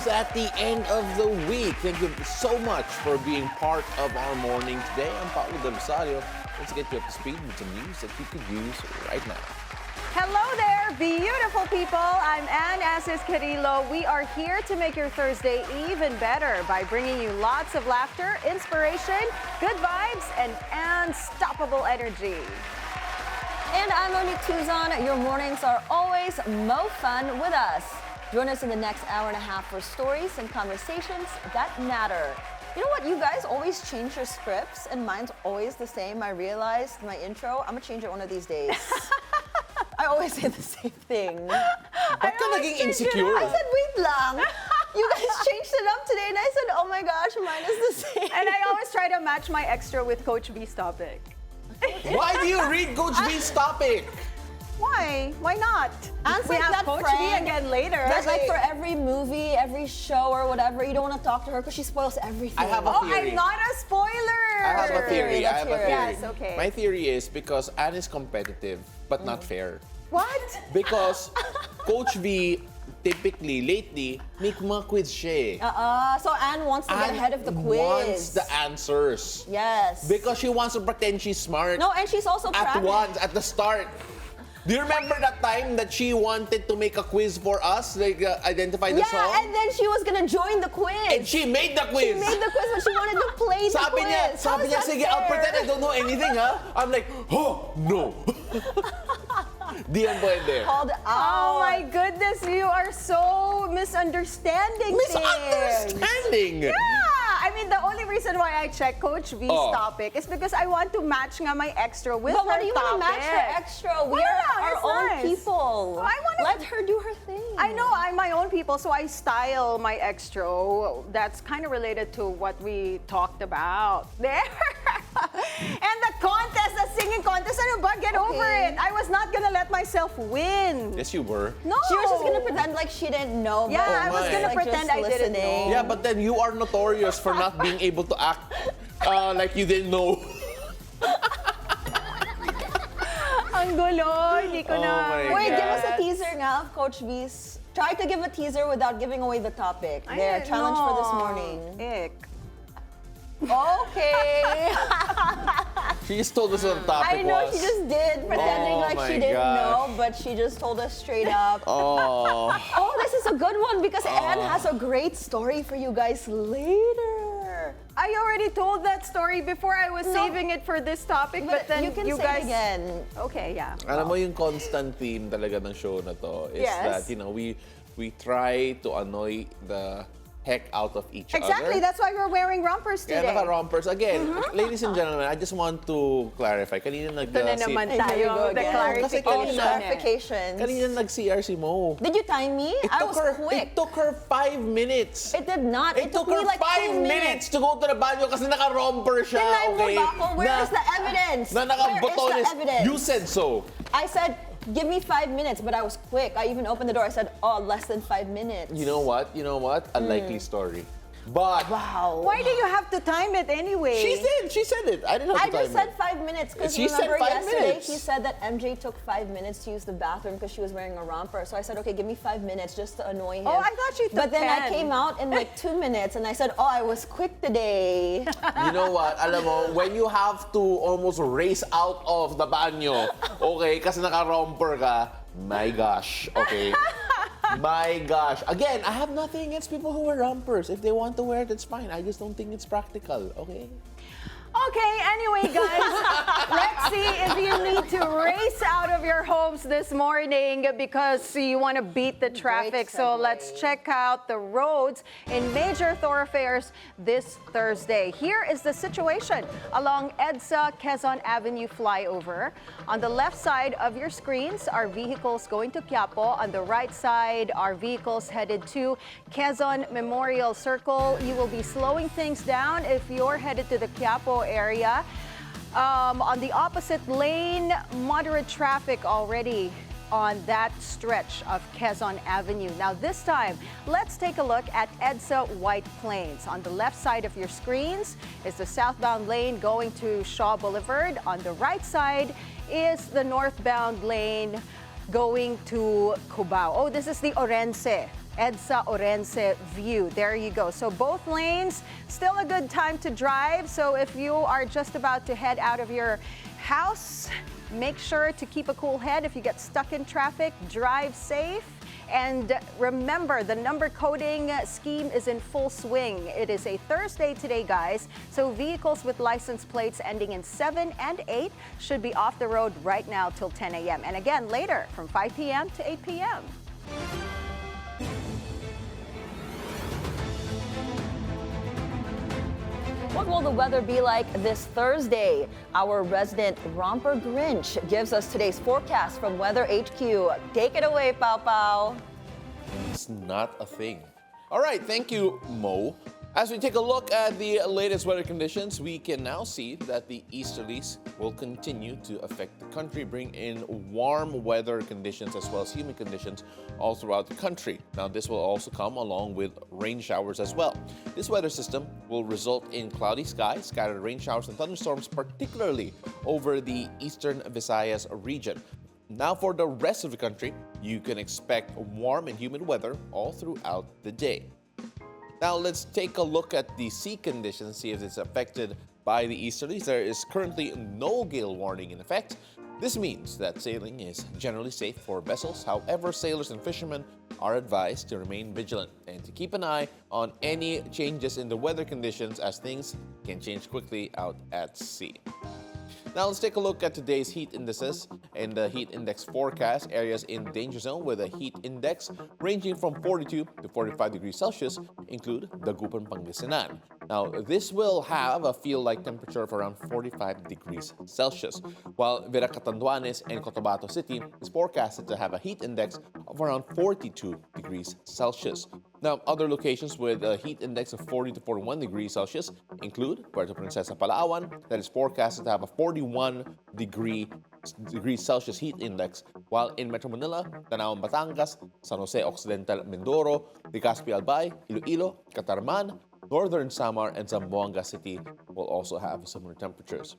almost at the end of the week. Thank you so much for being part of our morning today. I'm Paolo del Rosario. Let's get you up to speed with some news that you could use right now. Hello there, beautiful people. I'm Anne Asis-Carilo. We are here to make your Thursday even better by bringing you lots of laughter, inspiration, good vibes, and unstoppable energy. And I'm Monique Tuzon. Your mornings are always mo fun with us. Join us in the next hour and a half for stories and conversations that matter. You know what? You guys always change your scripts, and mine's always the same. I realized my intro, I'm gonna change it one of these days. I always say the same thing. Ba't ka naging insecure? I said, wait lang. You guys changed it up today, and I said, oh my gosh, mine is the same. And I always try to match my extra with Coach V's topic. Why do you read Coach V's topic? Why? Why not? Answer We have that Coach friend. V again later. That's like for every movie, every show or whatever, you don't want to talk to her because she spoils everything. I have a theory. I'm not a spoiler. I have a theory. Let's hear it. Yes, okay. My theory is because Anne is competitive, but not fair. What? Because Coach V, typically, lately, may mga quiz siya eh. So Anne wants to get ahead of the quiz. Wants the answers. Yes. Because she wants to pretend she's smart. No, and she's also At proud. once, at the start. Do you remember that time that she wanted to make a quiz for us, like identify the song? Yeah, and then she was gonna join the quiz. And she made the quiz. She made the quiz, but she wanted to play the Sabi quiz. niya, sige, I'll pretend I don't know anything, ha? I'm like, oh, no. Di yan pwede. Called out. Oh my goodness, you are so misunderstanding things. Misunderstanding. Yeah, I mean the only reason why I check Coach V's topic is because I want to match nga my extra with But her what do you want to topic. match her extra? We Yeah, are our it's own nice. people. I wanna- Let her do her thing. I know I'm my own people, so I style my extra. That's kind of related to what we talked about there. And the contest, the singing contest, ano ba? Get over it. I was not gonna let myself win. Yes, you were. No. She was just gonna pretend like she didn't know. Yeah, but I was my. gonna like pretend just I didn't know. listening. Yeah, but then you are notorious for not being able to act like you didn't know. Ang gulo, hindi ko Oh na. my Wait, God. give us a teaser nga of Coach V's. Try to give a teaser without giving away the topic. There, challenge for this morning. Ick. Okay. She just told us what the topic I know was. she just did, pretending Oh like my she didn't gosh. know, but she just told us straight up. Oh. Oh, this is a good one because Anne has a great story for you guys later. I already told that story before. I was saving it for this topic, but then you can say guys it again. Okay, yeah. Alam mo yung constant theme talaga ng show na to is Yes. that, you know, we try to annoy the heck out of each Exactly, other. that's why we're wearing rompers today. Kaya naka-rompers. Again, ladies and gentlemen, I just want to clarify. Kanina Ito na naman Here we tayo. go The again. Kasi clarification. Clarifications. Kanina nag-CR si Mo. Did you time me? I was It quick. took her 5 minutes. It did not. It took me her like 5 2 minutes to go to the banyo kasi naka-romper siya, Tinay mo okay? ba ako? Where is the evidence? Na Where is naka-botones. the evidence? You said so. I said, give me 5 minutes, but I was quick. I even opened the door. I said, oh, less than 5 minutes. You know what? A likely story. But Wow. Why do you have to time it anyway? she said it. I didn't have I to just time said it. 5 minutes because She said remember 5 yesterday minutes. he said that MJ took 5 minutes to use the bathroom because she was wearing a romper. So I said, okay, give me 5 minutes just to annoy him. Oh, I thought she took But then 10. I came out in like 2 minutes and I said, oh, I was quick today. You know what? Alam mo, when you have to almost race out of the banyo, okay, kasi naka-romper ka, my gosh, okay? My gosh. Again, I have nothing against people who wear rompers. If they want to wear it, it's fine. I just don't think it's practical, okay? Okay, anyway, guys, let's see if you need to race out of your homes this morning because you want to beat the traffic. So let's check out the roads in major thoroughfares this Thursday. Here is the situation along EDSA Quezon Avenue flyover. On the left side of your screens are vehicles going to Quiapo. On the right side are vehicles headed to Quezon Memorial Circle. You will be slowing things down if you're headed to the Quiapo area. On the opposite lane, moderate traffic already on that stretch of Quezon Avenue. Now this time, let's take a look at EDSA White Plains. On the left side of your screens is the southbound lane going to Shaw Boulevard. On the right side is the northbound lane going to Cubao. Oh, this is the Orense EDSA Orense View. There you go. So both lanes, still a good time to drive. So if you are just about to head out of your house, make sure to keep a cool head. If you get stuck in traffic, drive safe. And remember, the number coding scheme is in full swing. It is a Thursday today, guys. So vehicles with license plates ending in 7 and 8 should be off the road right now till 10 a.m. And again, later from 5 p.m. to 8 p.m. What will the weather be like this Thursday? Our resident Romper Grinch gives us today's forecast from Weather HQ. Take it away, Pao Pao. It's not a thing. All right, thank you, Mo. As we take a look at the latest weather conditions, we can now see that the easterlies will continue to affect the country, bring in warm weather conditions as well as humid conditions all throughout the country. Now, this will also come along with rain showers as well. This weather system will result in cloudy skies, scattered rain showers and thunderstorms, particularly over the eastern Visayas region. Now, for the rest of the country, you can expect warm and humid weather all throughout the day. Now, let's take a look at the sea conditions, see if it's affected by the easterlies. There is currently no gale warning in effect. This means that sailing is generally safe for vessels. However, sailors and fishermen are advised to remain vigilant and to keep an eye on any changes in the weather conditions as things can change quickly out at sea. Now, let's take a look at today's heat indices and the heat index forecast. Areas in danger zone with a heat index ranging from 42 to 45 degrees Celsius include Dagupan, Pangasinan. Now, this will have a feel-like temperature of around 45 degrees Celsius, while Veracatanduanes and Cotabato City is forecasted to have a heat index of around 42 degrees Celsius. Now, other locations with a heat index of 40 to 41 degrees Celsius include Puerto Princesa, Palawan, that is forecasted to have a 41 degrees Celsius heat index, while in Metro Manila, Tanawan, Batangas, San Jose Occidental, Mindoro, Legazpi, Albay, Iloilo, Catarman, Northern Samar, and Zamboanga City will also have similar temperatures.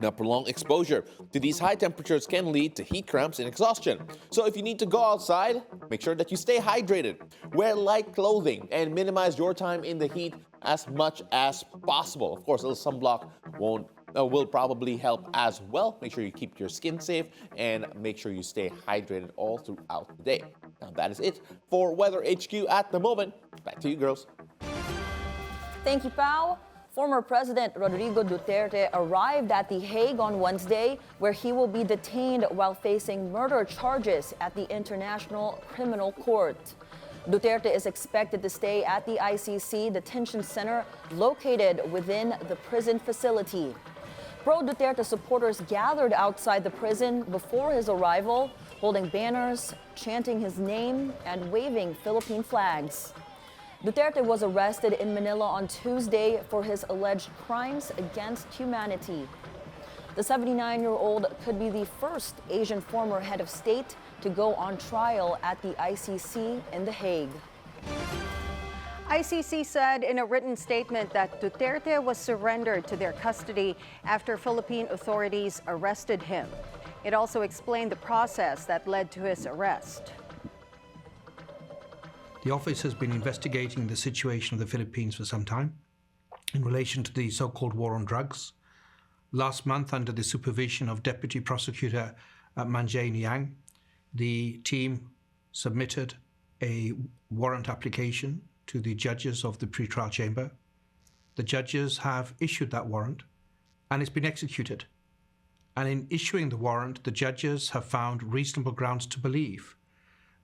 Now, prolonged exposure to these high temperatures can lead to heat cramps and exhaustion. So if you need to go outside, make sure that you stay hydrated. Wear light clothing and minimize your time in the heat as much as possible. Of course, a little sunblock will probably help as well. Make sure you keep your skin safe and make sure you stay hydrated all throughout the day. Now, that is it for Weather HQ at the moment. Back to you, girls. Thank you, Pao. Former President Rodrigo Duterte arrived at The Hague on Wednesday, where he will be detained while facing murder charges at the International Criminal Court. Duterte is expected to stay at the ICC detention center located within the prison facility. Pro-Duterte supporters gathered outside the prison before his arrival, holding banners, chanting his name, and waving Philippine flags. Duterte was arrested in Manila on Tuesday for his alleged crimes against humanity. The 79-year-old could be the first Asian former head of state to go on trial at the ICC in The Hague. ICC said in a written statement that Duterte was surrendered to their custody after Philippine authorities arrested him. It also explained the process that led to his arrest. The office has been investigating the situation of the Philippines for some time in relation to the so-called war on drugs. Last month, under the supervision of Deputy Prosecutor Manjay Niang, the team submitted a warrant application to the judges of the pretrial chamber. The judges have issued that warrant and it's been executed. And in issuing the warrant, the judges have found reasonable grounds to believe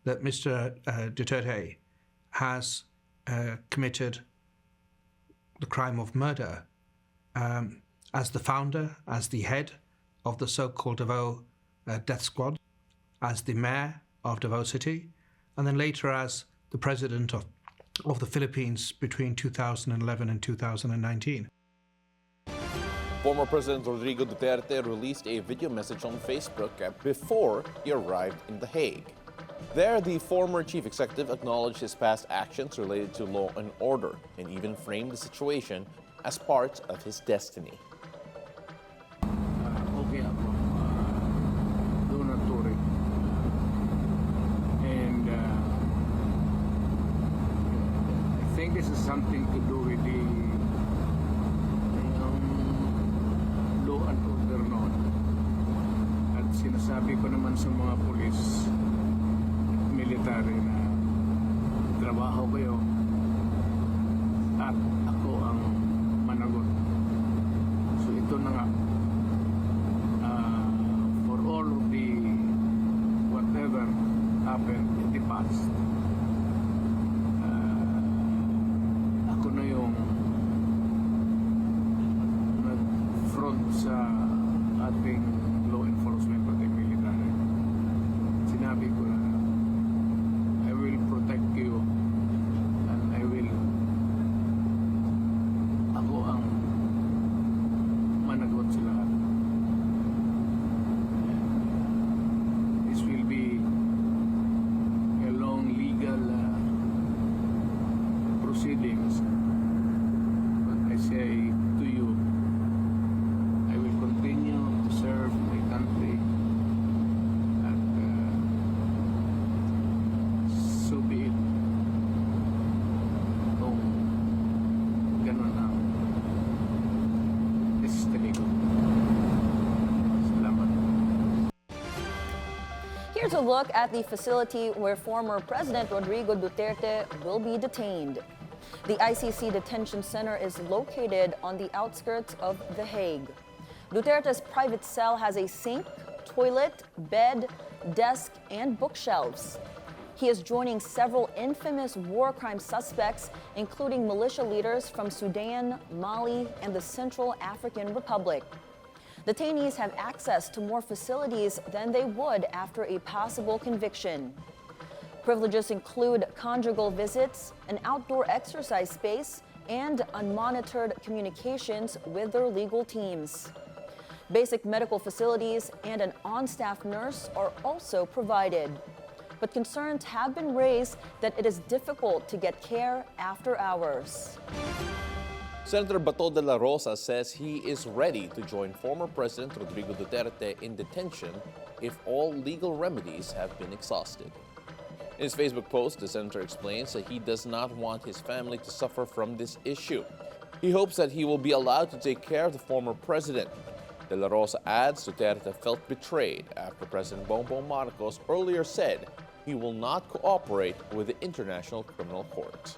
that Mr. Duterte has committed the crime of murder as the founder, as the head of the so-called Davao death squad, as the mayor of Davao City, and then later as the president of the Philippines between 2011 and 2019. Former President Rodrigo Duterte released a video message on Facebook before he arrived in The Hague. There, the former chief executive acknowledged his past actions related to law and order and even framed the situation as part of his destiny. Okay ako, donatory. And Sabi ko naman sa mga pulis, military na trabaho kayo at ako ang managot. So ito na nga, for all of the whatever happened in the past, ako na yung nag-front sa ating law enforcement pati military. Sinabi ko na I will protect you and ako ang managot sa lahat. This will be a long legal proceedings. But I say to you, I will continue to serve my country at so be it. Kung ganun ang destiny ko. Salamat. Here's a look at the facility where former President Rodrigo Duterte will be detained. The ICC detention center is located on the outskirts of The Hague. Duterte's private cell has a sink, toilet, bed, desk, and bookshelves. He is joining several infamous war crime suspects, including militia leaders from Sudan, Mali, and the Central African Republic. Detainees have access to more facilities than they would after a possible conviction. Privileges include conjugal visits, an outdoor exercise space, and unmonitored communications with their legal teams. Basic medical facilities and an on-staff nurse are also provided. But concerns have been raised that it is difficult to get care after hours. Senator Bato de la Rosa says he is ready to join former President Rodrigo Duterte in detention if all legal remedies have been exhausted. In his Facebook post, the senator explains that he does not want his family to suffer from this issue. He hopes that he will be allowed to take care of the former president. De la Rosa adds Duterte felt betrayed after President Bongbong Marcos earlier said he will not cooperate with the International Criminal Court.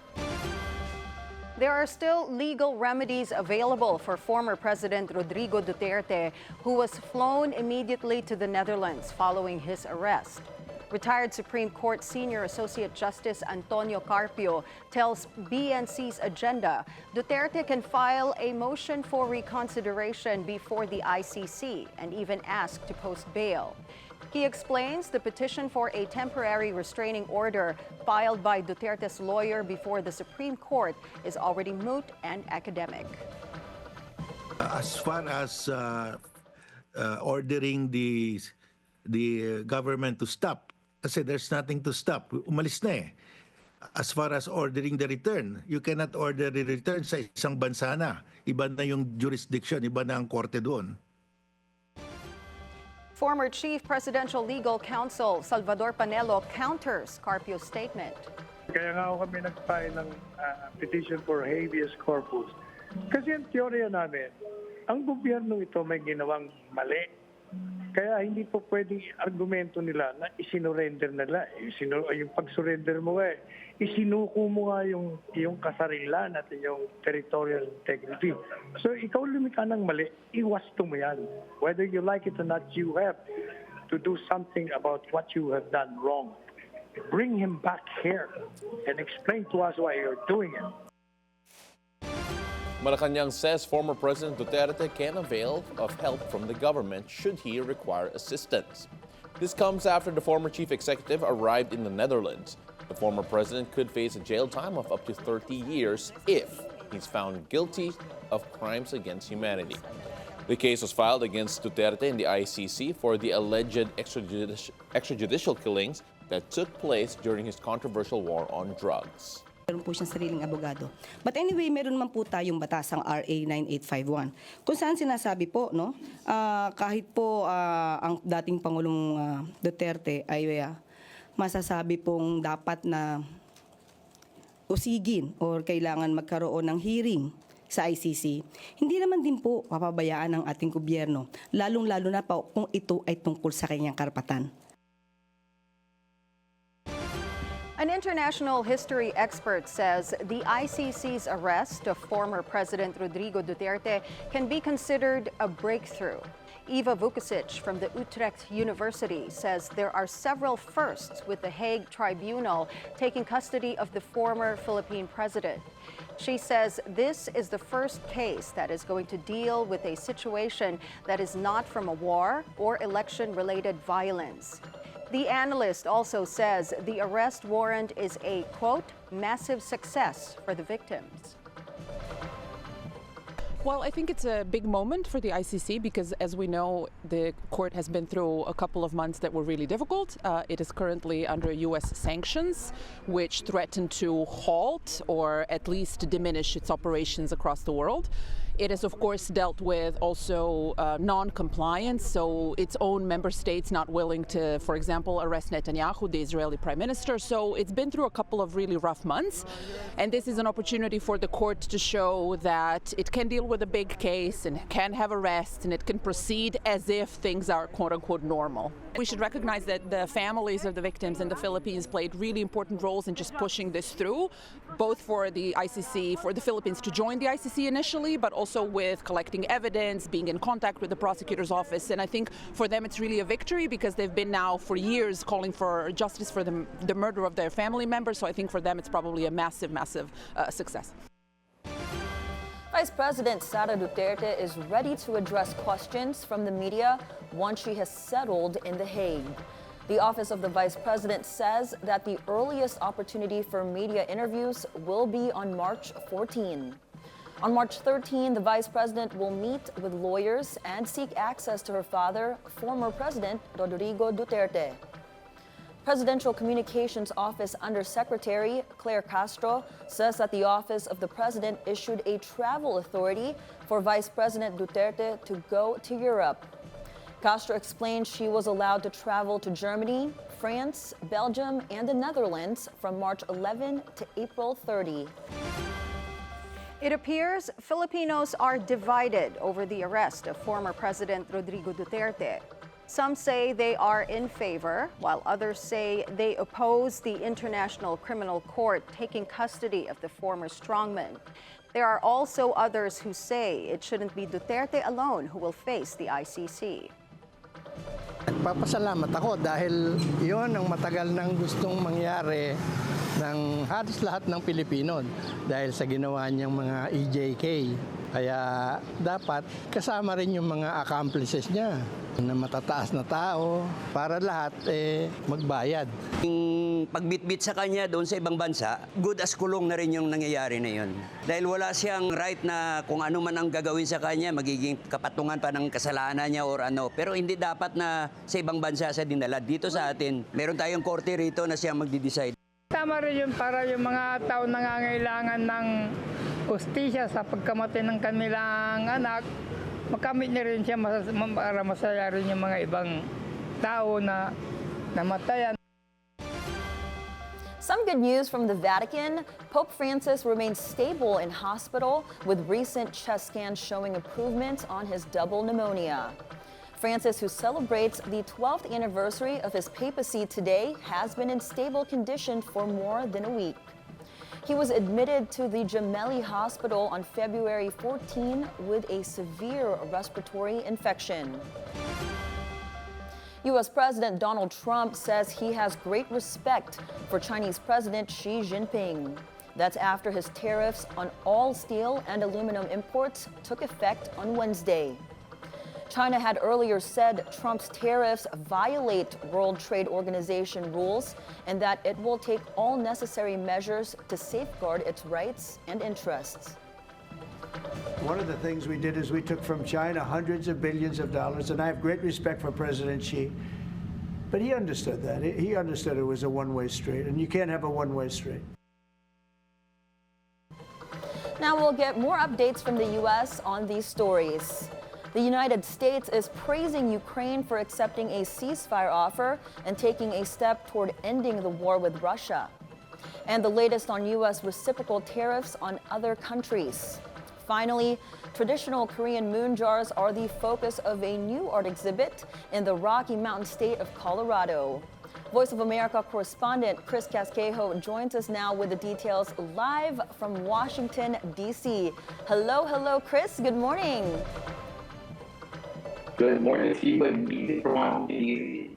There are still legal remedies available for former President Rodrigo Duterte, who was flown immediately to the Netherlands following his arrest. Retired Supreme Court Senior Associate Justice Antonio Carpio tells BNC's Agenda Duterte can file a motion for reconsideration before the ICC and even ask to post bail. He explains the petition for a temporary restraining order filed by Duterte's lawyer before the Supreme Court is already moot and academic. As far as ordering the government to stop, kasi there's nothing to stop. Umalis na eh. As far as ordering the return, you cannot order the return sa isang bansa na. Iba na yung jurisdiction, iba na ang korte doon. Former Chief Presidential Legal Counsel Salvador Panelo counters Carpio's statement. Kaya nga ako kami nag-file ng petition for habeas corpus. Kasi ang teorya namin, ang gobyerno ito may ginawang mali. Kaya hindi po pwedeng argumento nila na isinurrender nila. Yung pag-surrender mo isinuko mo nga yung kasarilan at yung territorial integrity. So ikaw lumika ng mali, iwasto mo yan. Whether you like it or not, you have to do something about what you have done wrong. Bring him back here and explain to us why you're doing it. Malacanang says former President Duterte can avail of help from the government should he require assistance. This comes after the former chief executive arrived in the Netherlands. The former president could face a jail time of up to 30 years if he's found guilty of crimes against humanity. The case was filed against Duterte in the ICC for the alleged extrajudicial killings that took place during his controversial war on drugs. Meron po siyang sariling abogado. But anyway, meron naman po tayong batasang RA 9851. Kung saan sinasabi po, no, kahit po ang dating Pangulong Duterte ay masasabi pong dapat na usigin or kailangan magkaroon ng hearing sa ICC, hindi naman din po papabayaan ng ating gobyerno, lalong-lalo na po kung ito ay tungkol sa kanyang karapatan. An international history expert says the ICC's arrest of former President Rodrigo Duterte can be considered a breakthrough. Eva Vukovic from the Utrecht University says there are several firsts with the Hague Tribunal taking custody of the former Philippine president. She says this is the first case that is going to deal with a situation that is not from a war or election-related violence. The analyst also says the arrest warrant is a, quote, massive success for the victims. Well, I think it's a big moment for the ICC because, as we know, the court has been through a couple of months that were really difficult. It is currently under U.S. sanctions, which threaten to halt or at least diminish its operations across the world. It has, of course, dealt with also non-compliance, so its own member states not willing to, for example, arrest Netanyahu, the Israeli prime minister. So it's been through a couple of really rough months, and this is an opportunity for the court to show that it can deal with a big case and can have arrests and it can proceed as if things are quote-unquote normal. We should recognize that the families of the victims in the Philippines played really important roles in just pushing this through, both for the ICC, for the Philippines to join the ICC initially, but also with collecting evidence, being in contact with the prosecutor's office. And I think for them it's really a victory because they've been now for years calling for justice for the murder of their family members. So I think for them it's probably a massive, massive success. Vice President Sara Duterte is ready to address questions from the media once she has settled in The Hague. The Office of the Vice President says that the earliest opportunity for media interviews will be on March 14. On March 13, the Vice President will meet with lawyers and seek access to her father, former President Rodrigo Duterte. Presidential Communications Office Undersecretary Claire Castro says that the Office of the President issued a travel authority for Vice President Duterte to go to Europe. Castro explained she was allowed to travel to Germany, France, Belgium, and the Netherlands from March 11 to April 30. It appears Filipinos are divided over the arrest of former President Rodrigo Duterte. Some say they are in favor, while others say they oppose the International Criminal Court taking custody of the former strongman. There are also others who say it shouldn't be Duterte alone who will face the ICC. Nagpapasalamat ako dahil yon ang matagal nang gustong mangyari ng halos lahat ng Pilipino dahil sa ginawa niyang mga EJK. Kaya dapat kasama rin yung mga accomplices niya na matataas na tao para lahat magbayad. Yung pagbitbit sa kanya doon sa ibang bansa, good as kulong na rin yung nangyayari na yun. Dahil wala siyang right na kung ano man ang gagawin sa kanya, magiging kapatungan pa ng kasalanan niya or ano. Pero hindi dapat na sa ibang bansa siya dinala. Dito sa atin, meron tayong korte rito na siya magdi-decide. Tama rin yun para yung mga tao nangangailangan ng hustisya sa pagkamatay ng kanilang anak, makamit niya rin siya para masaya rin yung mga ibang tao na namatayan. Some good news from the Vatican. Pope Francis remains stable in hospital with recent chest scans showing improvement on his double pneumonia. Francis, who celebrates the 12th anniversary of his papacy today, has been in stable condition for more than a week. He was admitted to the Gemelli Hospital on February 14 with a severe respiratory infection. U.S. President Donald Trump says he has great respect for Chinese President Xi Jinping. That's after his tariffs on all steel and aluminum imports took effect on Wednesday. China had earlier said Trump's tariffs violate World Trade Organization rules and that it will take all necessary measures to safeguard its rights and interests. One of the things we did is we took from China hundreds of billions of dollars, and I have great respect for President Xi, but he understood that. He understood it was a one-way street, and you can't have a one-way street. Now we'll get more updates from the U.S. on these stories. The United States is praising Ukraine for accepting a ceasefire offer and taking a step toward ending the war with Russia. And the latest on U.S. reciprocal tariffs on other countries. finally, traditional Korean moon jars are the focus of a new art exhibit in the Rocky Mountain state of Colorado. Voice of America correspondent Chris Casquejo joins us now with the details live from Washington, D.C. Hello, Chris. Good morning. Good morning to you and me from DC.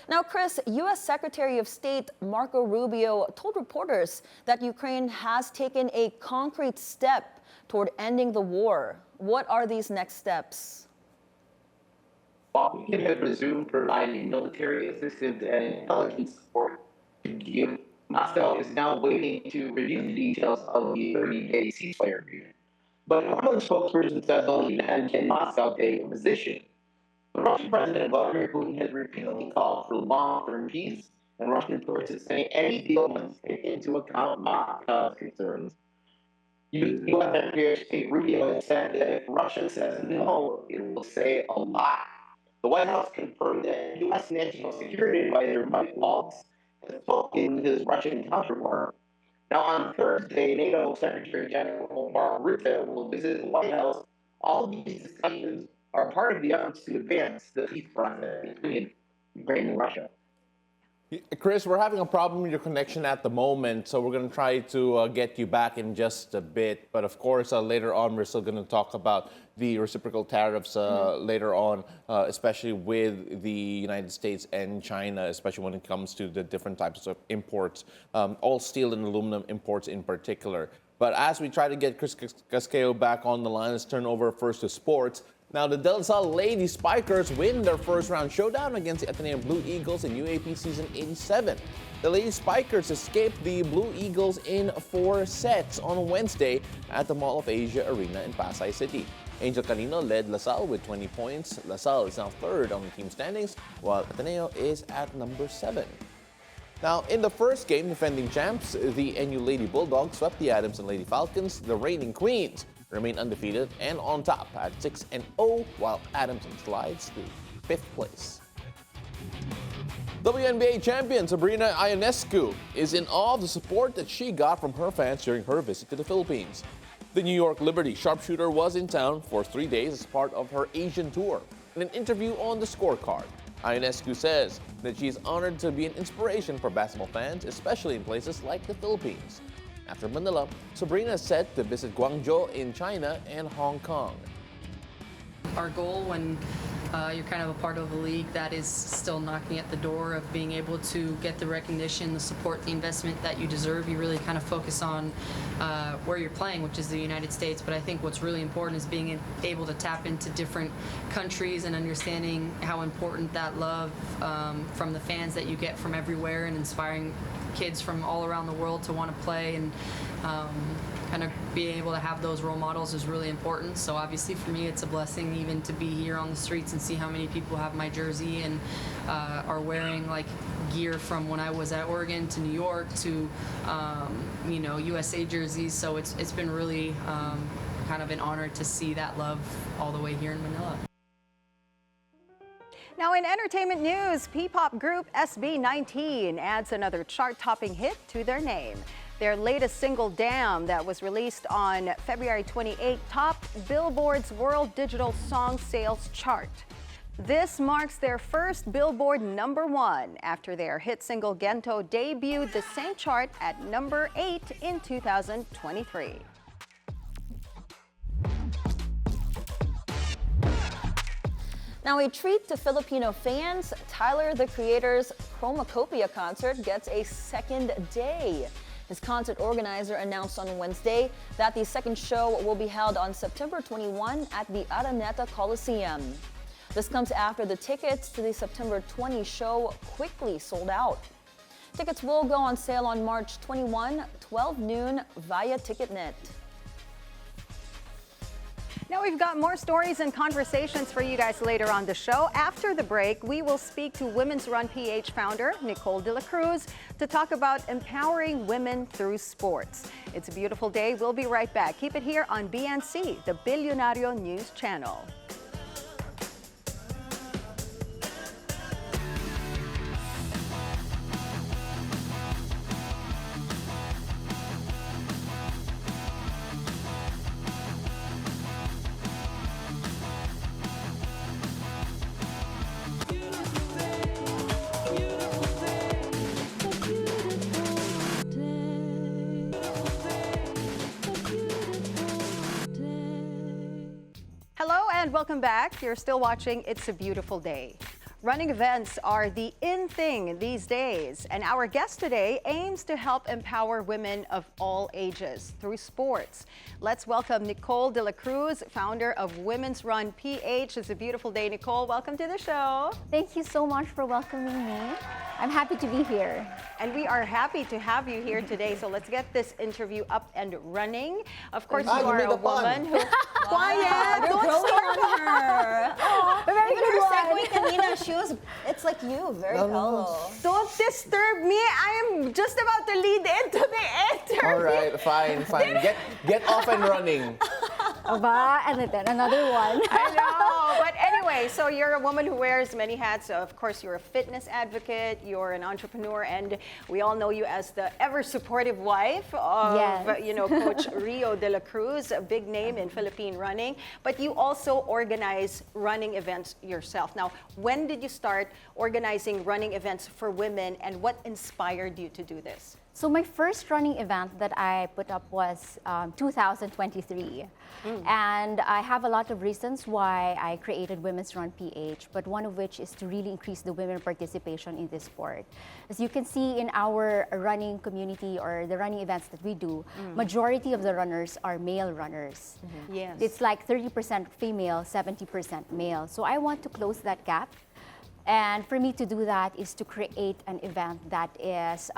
Now, Chris, U.S. Secretary of State Marco Rubio told reporters that Ukraine has taken a concrete step toward ending the war. What are these next steps? Washington has resumed providing military assistance and intelligence support to Kyiv. Moscow is now waiting to review the details of the 30-day ceasefire agreement. But a Kremlin spokesperson says only then can Moscow take a position. The Russian President Vladimir Putin has repeatedly called for long-term peace, and Russian sources say any deal must take into account Moscow's concerns. U.S. Secretary of State Rubio has said that if Russia says no, it will say a lot. The White House confirmed that U.S. National Security Advisor Mike Waltz has spoken with his Russian counterpart. Now, on Thursday, NATO Secretary General Mark Rutte will visit the White House. All of these discussions are part of the efforts to advance the peace process between Ukraine and Russia. Chris, we're having a problem with your connection at the moment, so we're going to try to get you back in just a bit. But of course, later on, we're still going to talk about the reciprocal tariffs later on, especially with the United States and China, especially when it comes to the different types of imports, all steel and aluminum imports in particular. But as we try to get Chris Casquejo back on the line, let's turn over first to sports. Now, the De La Salle Lady Spikers win their first-round showdown against the Ateneo Blue Eagles in UAP Season 87. The Lady Spikers escaped the Blue Eagles in 4 sets on Wednesday at the Mall of Asia Arena in Pasay City. Angel Canino led La Salle with 20 points. La Salle is now third on the team standings, while Ateneo is at number 7. Now, in the first game, defending champs, the NU Lady Bulldogs swept the Adams and Lady Falcons. The reigning queens remain undefeated and on top at 6-0, while Adamson slides to 5th place. WNBA champion Sabrina Ionescu is in awe of the support that she got from her fans during her visit to the Philippines. The New York Liberty sharpshooter was in town for 3 days as part of her Asian tour. In an interview on The Scorecard, Ionescu says that she is honored to be an inspiration for basketball fans, especially in places like the Philippines. After Manila, Sabrina is set to visit Guangzhou in China and Hong Kong. Our goal when you're kind of a part of a league that is still knocking at the door of being able to get the recognition, the support, the investment that you deserve, you really kind of focus on where you're playing, which is the United States. But I think what's really important is being able to tap into different countries and understanding how important that love from the fans that you get from everywhere and inspiring kids from all around the world to want to play and kind of being able to have those role models is really important. So obviously for me it's a blessing even to be here on the streets and see how many people have my jersey and are wearing like gear from when I was at Oregon to New York to USA jerseys. So it's been really kind of an honor to see that love all the way here in Manila. Now in entertainment news, P-pop group SB19 adds another chart-topping hit to their name. Their latest single, Damn, that was released on February 28, topped Billboard's World Digital Song Sales chart. This marks their first Billboard #1 after their hit single Gento debuted the same chart at number 8 in 2023. Now, a treat to Filipino fans, Tyler, the Creator's Chromacopia concert gets a second day. His concert organizer announced on Wednesday that the second show will be held on September 21 at the Araneta Coliseum. This comes after the tickets to the September 20 show quickly sold out. Tickets will go on sale on March 21, 12 noon via TicketNet. Now we've got more stories and conversations for you guys later on the show. After the break, we will speak to Women's Run PH founder Nicole de la Cruz to talk about empowering women through sports. It's a beautiful day. We'll be right back. Keep it here on BNC, the Billionario News Channel. And welcome back. You're still watching It's a Beautiful Day. Running events are the in thing these days, and our guest today aims to help empower women of all ages through sports. Let's welcome Nicole de la Cruz, founder of Women's Run PH. It's a beautiful day, Nicole. Welcome to the show. Thank you so much for welcoming me. I'm happy to be here. And we are happy to have you here today. So let's get this interview up and running. Of course, you are a woman who... Quiet! Don't Don't start on her. Oh, very even good her one. segue kanina, she was, it's like you, very hollow. Don't disturb me. I am just about to lead into the interview. All right, fine. Get off and running. Aba, and then another one. I know. But anyway, so you're a woman who wears many hats. Of course, you're a fitness advocate, you're an entrepreneur, and we all know you as the ever supportive wife of, Coach Rio de la Cruz, a big name in Philippine running. But you also organize running events yourself. Now, when did you start organizing running events for women, and what inspired you to do this? So my first running event that I put up was 2023. And I have a lot of reasons why I created Women's Run PH, but one of which is to really increase the women participation in this sport. As you can see in our running community or the running events that we do, majority of the runners are male runners. Yes. It's like 30% female, 70% male. So I want to close that gap. And for me to do that is to create an event that is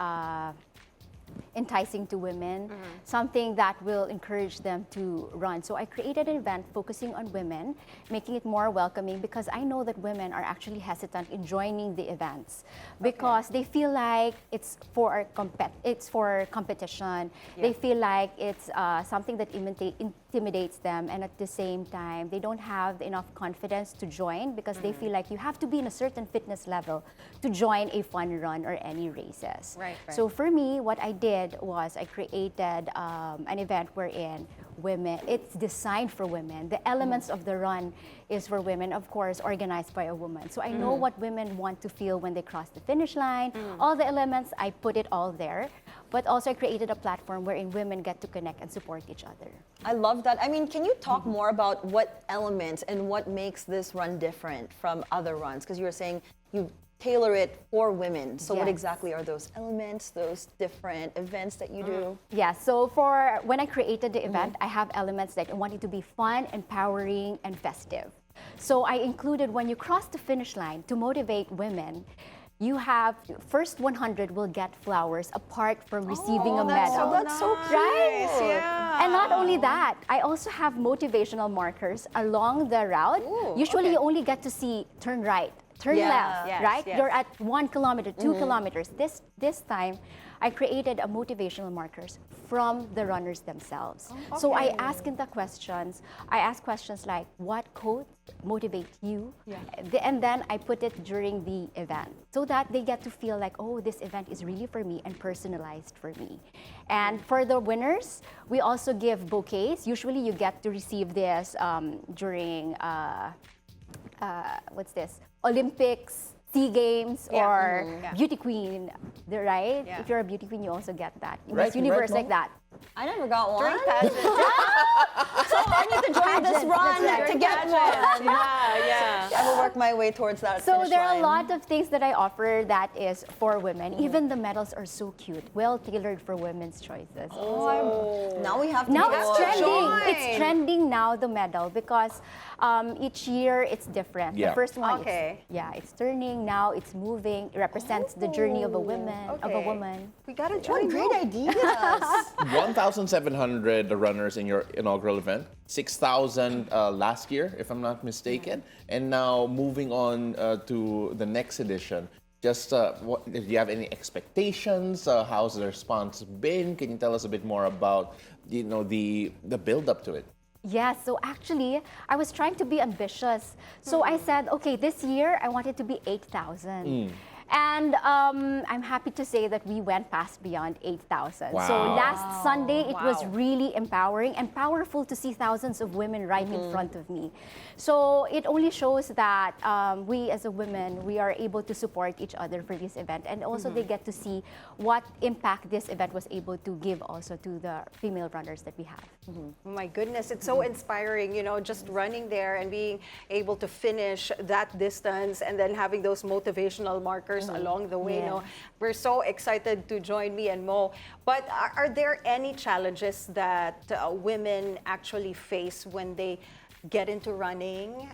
enticing to women, something that will encourage them to run. So I created an event focusing on women, making it more welcoming, because I know that women are actually hesitant in joining the events because they feel like it's for competition. Yeah. They feel like it's something that intimidates them, and at the same time they don't have enough confidence to join because they feel like you have to be in a certain fitness level to join a fun run or any races. Right. So for me, what I did was I created an event wherein women, it's designed for women. The elements of the run is for women, of course, organized by a woman. So I know what women want to feel when they cross the finish line. All the elements, I put it all there. But also I created a platform wherein women get to connect and support each other. I love that. I mean, can you talk more about what elements and what makes this run different from other runs? Because you were saying you tailor it for women. So what Yes. exactly are those elements, those different events that you do? Yeah, so for when I created the event, I have elements that I want it to be fun, empowering, and festive. So I included when you cross the finish line to motivate women, you have first 100 will get flowers apart from receiving a medal. That's so cute. Right? Yeah. And not only that, I also have motivational markers along the route. Usually you only get to see turn right, turn left, Yes, right? yes. You're at 1 kilometer, 2 kilometers. This time, I created a motivational markers from the runners themselves. So I ask in the questions, I ask questions like, what quote motivate you? And then I put it during the event so that they get to feel like, oh, this event is really for me and personalized for me. And for the winners, we also give bouquets. Usually you get to receive this during, what's this? Olympics, SEA Games, or Beauty Queen, right? Yeah. If you're a Beauty Queen, you also get that. Right, Miss Universe, right, like that. I never got one. During pageant. So I need to join this run to get one. Yeah. I will work my way towards that So finish there are a line. lot of things that I offer that is for women. Even the medals are so cute, well tailored for women's choices. Now we have to Now join. it's trending. join. It's trending now, the medal, because each year it's different. Yeah. The first one, Okay. it's turning. Now it's moving. It represents the journey of a woman. Of a Okay. woman. We gotta What join. great ideas. 1,700 runners in your inaugural event, 6,000 last year, if I'm not mistaken, and now moving on to the next edition. Just, do you have any expectations? How's the response been? Can you tell us a bit more about, the build up to it? Yes, so actually, I was trying to be ambitious. So I said, okay, this year I want it to be 8,000. And I'm happy to say that we went past beyond 8,000. Wow. So last Sunday, it was Wow. really empowering and powerful to see thousands of women right in front of me. So it only shows that we as a women, we are able to support each other for this event. And also they get to see what impact this event was able to give also to the female runners that we have. Oh my goodness, it's so inspiring, you know, just running there and being able to finish that distance and then having those motivational markers along the way. Yeah. No, we're so excited to join me and Mo. But are there any challenges that women actually face when they get into running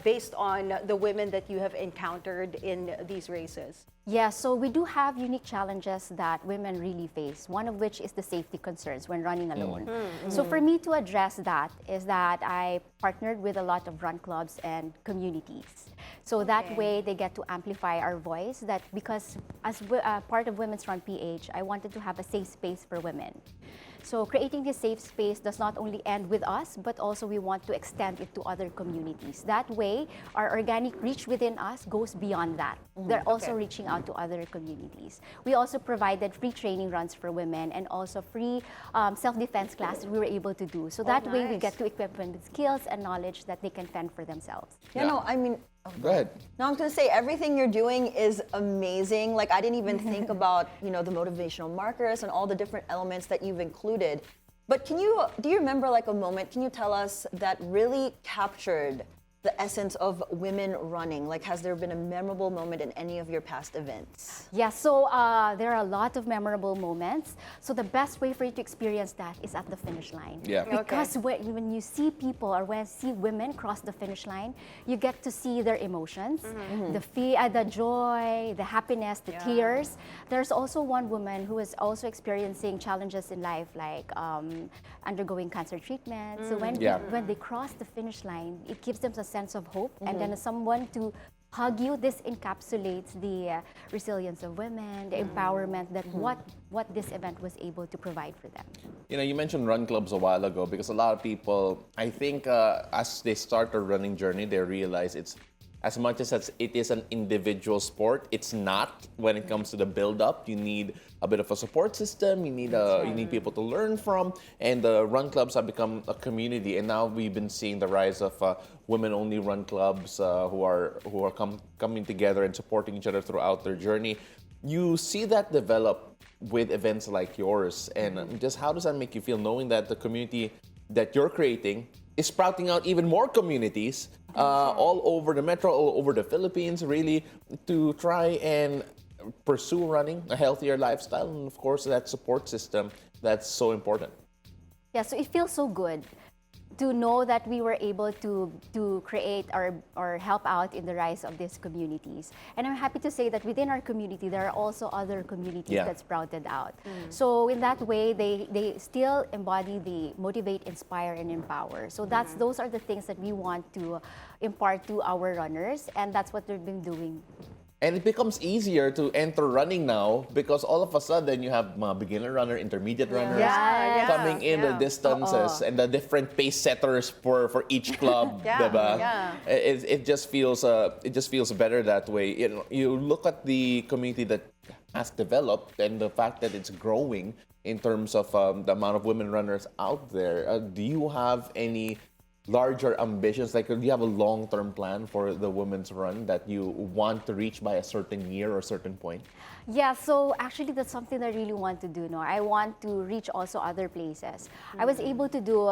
based on the women that you have encountered in these races? Yeah, so we do have unique challenges that women really face, one of which is the safety concerns when running alone. So for me to address that is that I partnered with a lot of run clubs and communities. So that way they get to amplify our voice, that because as part of Women's Run PH, I wanted to have a safe space for women. So creating this safe space does not only end with us, but also we want to extend it to other communities. That way, our organic reach within us goes beyond that. They're also reaching out to other communities. We also provided free training runs for women and also free self-defense classes we were able to do. So that way we get to equip them with skills and knowledge that they can fend for themselves. You know, I mean, Go ahead. no, I'm going to say everything you're doing is amazing. Like, I didn't even think about, you know, the motivational markers and all the different elements that you've included. But do you remember like a moment, can you tell us, that really captured the essence of women running? Like, has there been a memorable moment in any of your past events? Yeah, so there are a lot of memorable moments. So the best way for you to experience that is at the finish line. Yeah. Because when you see people or when you see women cross the finish line, you get to see their emotions, the fear, the joy, the happiness, the tears. There's also one woman who is also experiencing challenges in life, like undergoing cancer treatment. So when they cross the finish line, it gives them a sense of hope, and then someone to hug you. This encapsulates the resilience of women, the empowerment that what this event was able to provide for them. You know, you mentioned run clubs a while ago because a lot of people, I think, as they start their running journey, they realize it's as much as it is an individual sport, it's not when it comes to the build-up. You need a bit of a support system. You need people to learn from, and the run clubs have become a community. And now we've been seeing the rise of women-only run clubs who are coming together and supporting each other throughout their journey. You see that develop with events like yours, and just how does that make you feel, knowing that the community that you're creating is sprouting out even more communities all over the metro, all over the Philippines, really, to try and pursue running a healthier lifestyle, and of course that support system that's so important. Yeah, so it feels so good to know that we were able to create or help out in the rise of these communities. And I'm happy to say that within our community, there are also other communities that sprouted out. So in that way, they still embody the motivate, inspire, and empower. So those are the things that we want to impart to our runners, and that's what they've been doing. And it becomes easier to enter running now because all of a sudden you have mga beginner runner, intermediate runners coming in the distances and the different pace setters for each club, diba? It just feels better that way. You know, you look at the community that has developed and the fact that it's growing in terms of the amount of women runners out there. Do you have any larger ambitions? Like, do you have a long-term plan for the women's run that you want to reach by a certain year or a certain point? Yeah, so actually that's something that I really want to do. No, I want to reach also other places. I was able to do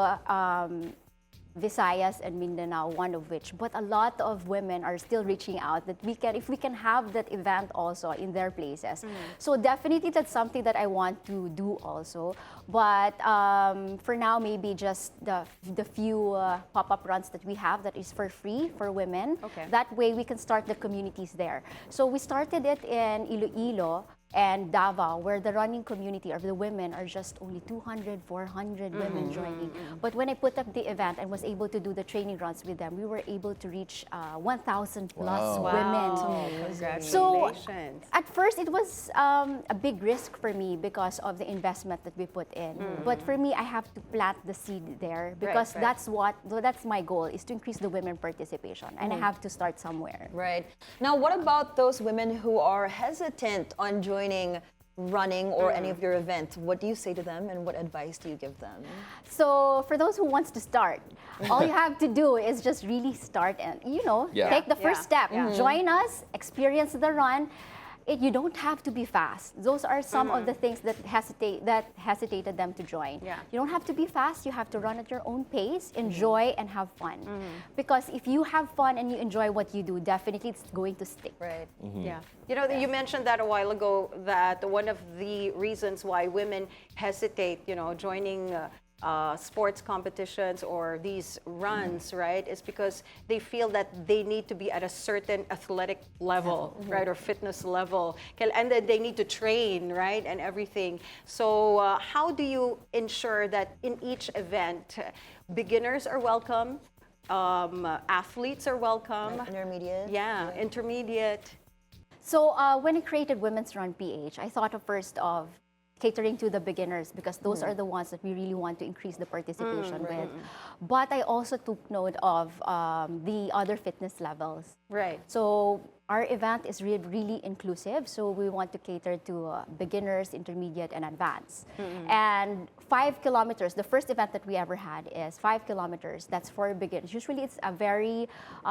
Visayas and Mindanao, one of which, but a lot of women are still reaching out that if we can have that event also in their places. So definitely that's something that I want to do also. But for now, maybe just the few pop-up runs that we have that is for free for women. That way we can start the communities there. So we started it in Iloilo. and Davao, where the running community of the women are just only 200, 400 women joining. But when I put up the event and was able to do the training runs with them, we were able to reach 1,000 plus women. Congratulations. So at first it was a big risk for me because of the investment that we put in. But for me, I have to plant the seed there because that's my goal, is to increase the women participation, and I have to start somewhere. Right. Now, what about those women who are hesitant on joining running or any of your events? What do you say to them, and what advice do you give them? So for those who wants to start, all you have to do is just really start and, take the first step. Join us, experience the run. You don't have to be fast. Those are some of the things that hesitated them to join. You don't have to be fast. You have to run at your own pace, enjoy, and have fun. Because if you have fun and you enjoy what you do, definitely it's going to stick. Right. Yeah. You mentioned that a while ago, that one of the reasons why women hesitate, joining sports competitions or these runs, right, is because they feel that they need to be at a certain athletic level, right, or fitness level, and then they need to train, right, and everything. So how do you ensure that in each event, beginners are welcome, athletes are welcome, intermediate, intermediate. So when I created Women's Run PH, I thought first of catering to the beginners, because those are the ones that we really want to increase the participation with. But I also took note of the other fitness levels. Right. So our event is really inclusive, so we want to cater to beginners, intermediate, and advanced. And 5 kilometers, the first event that we ever had is 5 kilometers. That's for beginners. Usually it's a very,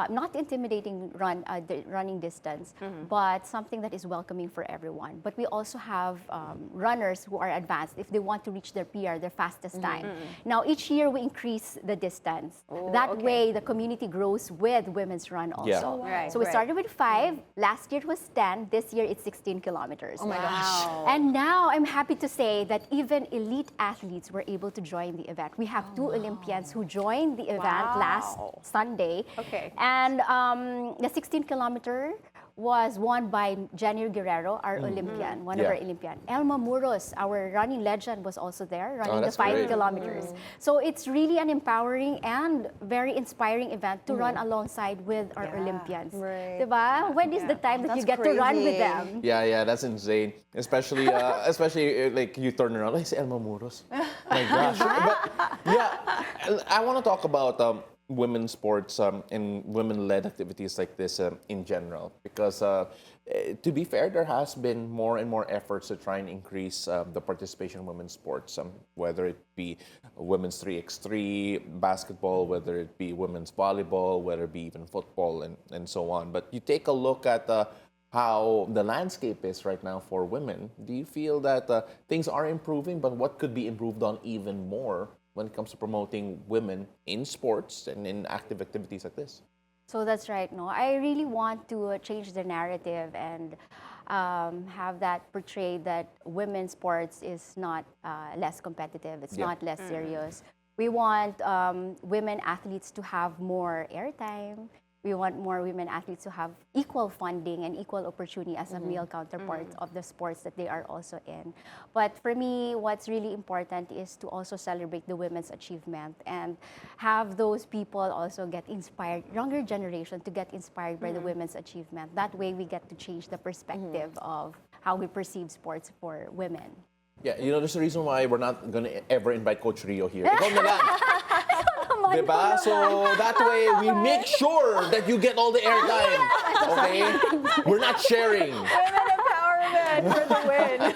not intimidating running distance, but something that is welcoming for everyone. But we also have runners who are advanced if they want to reach their PR, their fastest time. Now, each year we increase the distance. That way, the community grows with Women's Run also. So we started with 5. Last year it was 10. This year it's 16 kilometers. Oh my gosh. And now I'm happy to say that even elite athletes were able to join the event. We have 2 Olympians who joined the event last Sunday. And the 16 kilometer was won by Janir Guerrero, our Olympian, one of our Olympian. Elma Muros, our running legend, was also there, running the 5 kilometers. So it's really an empowering and very inspiring event to run alongside with our Olympians. Diba? When is the time that you get to run with them? Yeah, that's insane. Especially like you turn around, like, si Elma Muros. My gosh. But I want to talk about women's sports and women-led activities like this in general, because to be fair, there has been more and more efforts to try and increase the participation in women's sports, whether it be women's 3x3, basketball, whether it be women's volleyball, whether it be even football, and so on. But you take a look at how the landscape is right now for women. Do you feel that things are improving, but what could be improved on even more when it comes to promoting women in sports and in active activities like this? So that's right. No, I really want to change the narrative and have that portrayed that women's sports is not less competitive. It's not less serious. We want women athletes to have more airtime. We want more women athletes to have equal funding and equal opportunity as a male counterpart of the sports that they are also in. But for me, what's really important is to also celebrate the women's achievement and have those people also get inspired, younger generation to get inspired by the women's achievement. That way we get to change the perspective of how we perceive sports for women. Yeah, there's a reason why we're not going to ever invite Coach Rio here. Ikaw na lang. Diba? So that way we make sure that you get all the airtime. Okay? We're not sharing. Women empowerment for the win.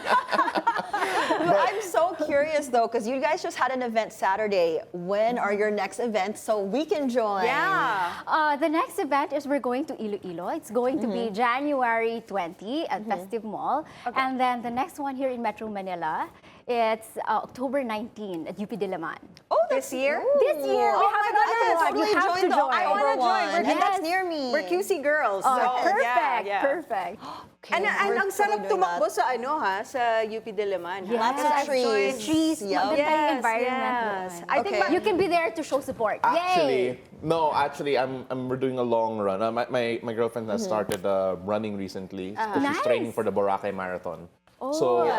I'm so curious though, because you guys just had an event Saturday. When are your next events so we can join? The next event is we're going to Iloilo. It's going to be January 20 at Festive Mall. And then the next one here in Metro Manila, it's October 19 at UP Diliman. Oh, this year? This year. We have another one. You have to join. I want to join. And that's near me. We're QC girls. Oh, So, perfect. yeah. Perfect. And ang sarap tumakbo sa sa UP Diliman. Lots of trees. Trees. Yep. Environment. I think you can be there to show support. Actually, Yay! we're doing a long run. My girlfriend has started running recently. She's training for the Boracay Marathon. So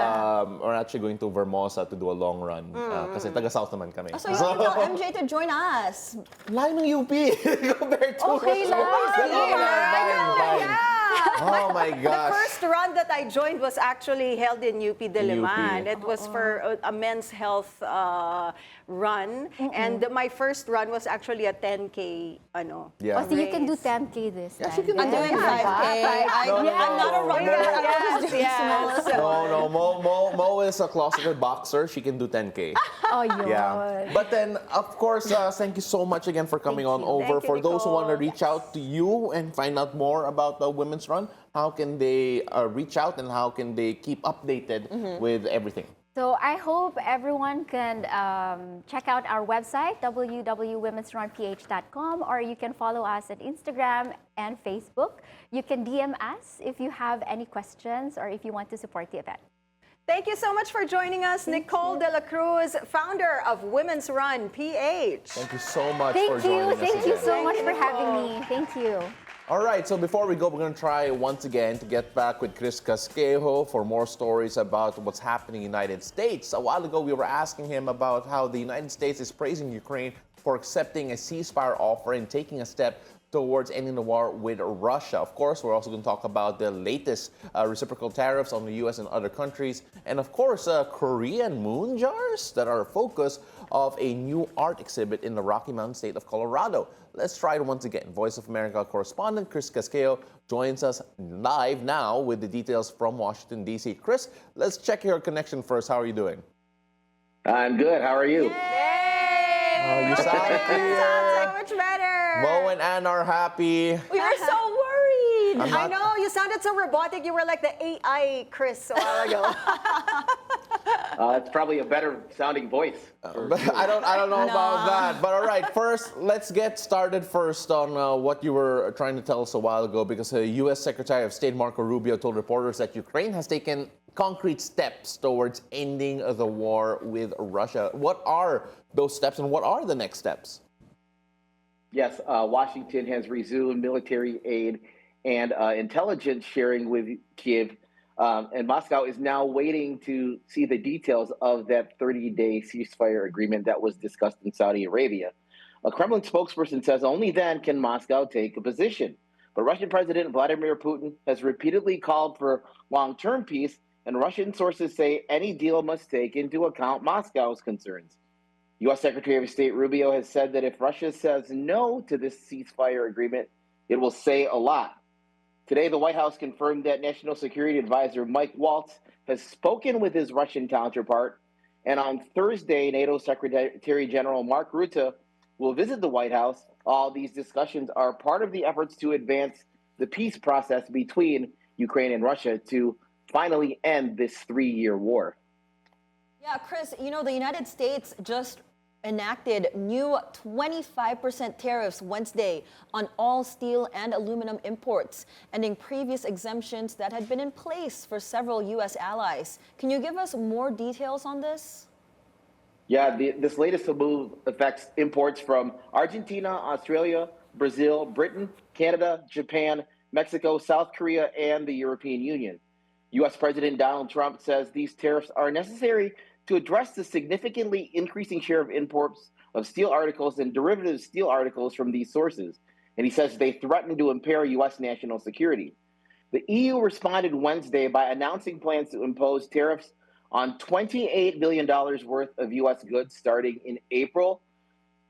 we're actually going to Vermosa to do a long run. Kasi taga-south naman kami. So you want to tell MJ to join us. Layo ng UP compared to... Okay lang. Fine. Oh my gosh. The first run that I joined was actually held in UP Diliman. UP. It was for a men's health run. And my first run was actually a 10K Yeah. Oh, so you can do 10K this time. I'm doing 5K. I'm not a runner. Yes. No, Mo is a closeted boxer. She can do 10K. Oh, yun. Yeah. But then, of course, thank you so much again for coming on over. Thank you, For those who want to Nicole. reach out to you and find out more about the women's run, how can they reach out and how can they keep updated with everything? So I hope everyone can check out our website, www.womensrunph.com, or you can follow us at Instagram and Facebook. You can DM us if you have any questions or if you want to support the event. Thank you so much for joining us, Nicole de la Cruz, founder of Women's Run PH. Thank you so much for joining us. Thank you again. so much for having me. Thank you. All right, so before we go, we're going to try once again to get back with Chris Casquejo for more stories about what's happening in the United States. A while ago, we were asking him about how the United States is praising Ukraine for accepting a ceasefire offer and taking a step towards ending the war with Russia. Of course, we're also going to talk about the latest reciprocal tariffs on the U.S. and other countries. And of course, Korean moon jars that are a focus of a new art exhibit in the Rocky Mountain state of Colorado. Let's try it once again. Voice of America correspondent Chris Casquejo joins us live now with the details from Washington, D.C. Chris, let's check your connection first. How are you doing? I'm good. How are you? Oh, you sound clear. So much better. Mo and Anne are happy. We were so worried. I'm I not- know, you sounded so robotic. You were like the AI Chris a while ago. It's probably a better sounding voice. But I don't know about that. But all right, first, let's get started first on what you were trying to tell us a while ago, because U.S. Secretary of State Marco Rubio told reporters that Ukraine has taken concrete steps towards ending the war with Russia. What are those steps and what are the next steps? Yes, Washington has resumed military aid and intelligence sharing with Kiev, and Moscow is now waiting to see the details of that 30-day ceasefire agreement that was discussed in Saudi Arabia. A Kremlin spokesperson says only then can Moscow take a position. But Russian President Vladimir Putin has repeatedly called for long-term peace, and Russian sources say any deal must take into account Moscow's concerns. U.S. Secretary of State Rubio has said that if Russia says no to this ceasefire agreement, it will say a lot. Today, the White House confirmed that National Security Advisor Mike Waltz has spoken with his Russian counterpart, and on Thursday, NATO Secretary General Mark Rutte will visit the White House. All these discussions are part of the efforts to advance the peace process between Ukraine and Russia to finally end this 3-year war. Yeah, Chris, you know, the United States just enacted new 25% tariffs Wednesday on all steel and aluminum imports, ending previous exemptions that had been in place for several U.S. allies. Can you give us more details on this? Yeah, this latest move affects imports from Argentina, Australia, Brazil, Britain, Canada, Japan, Mexico, South Korea, and the European Union. U.S. President Donald Trump says these tariffs are necessary to address the significantly increasing share of imports of steel articles and derivative steel articles from these sources. And he says they threaten to impair U.S. national security. The EU responded Wednesday by announcing plans to impose tariffs on $28 billion worth of U.S. goods starting in April.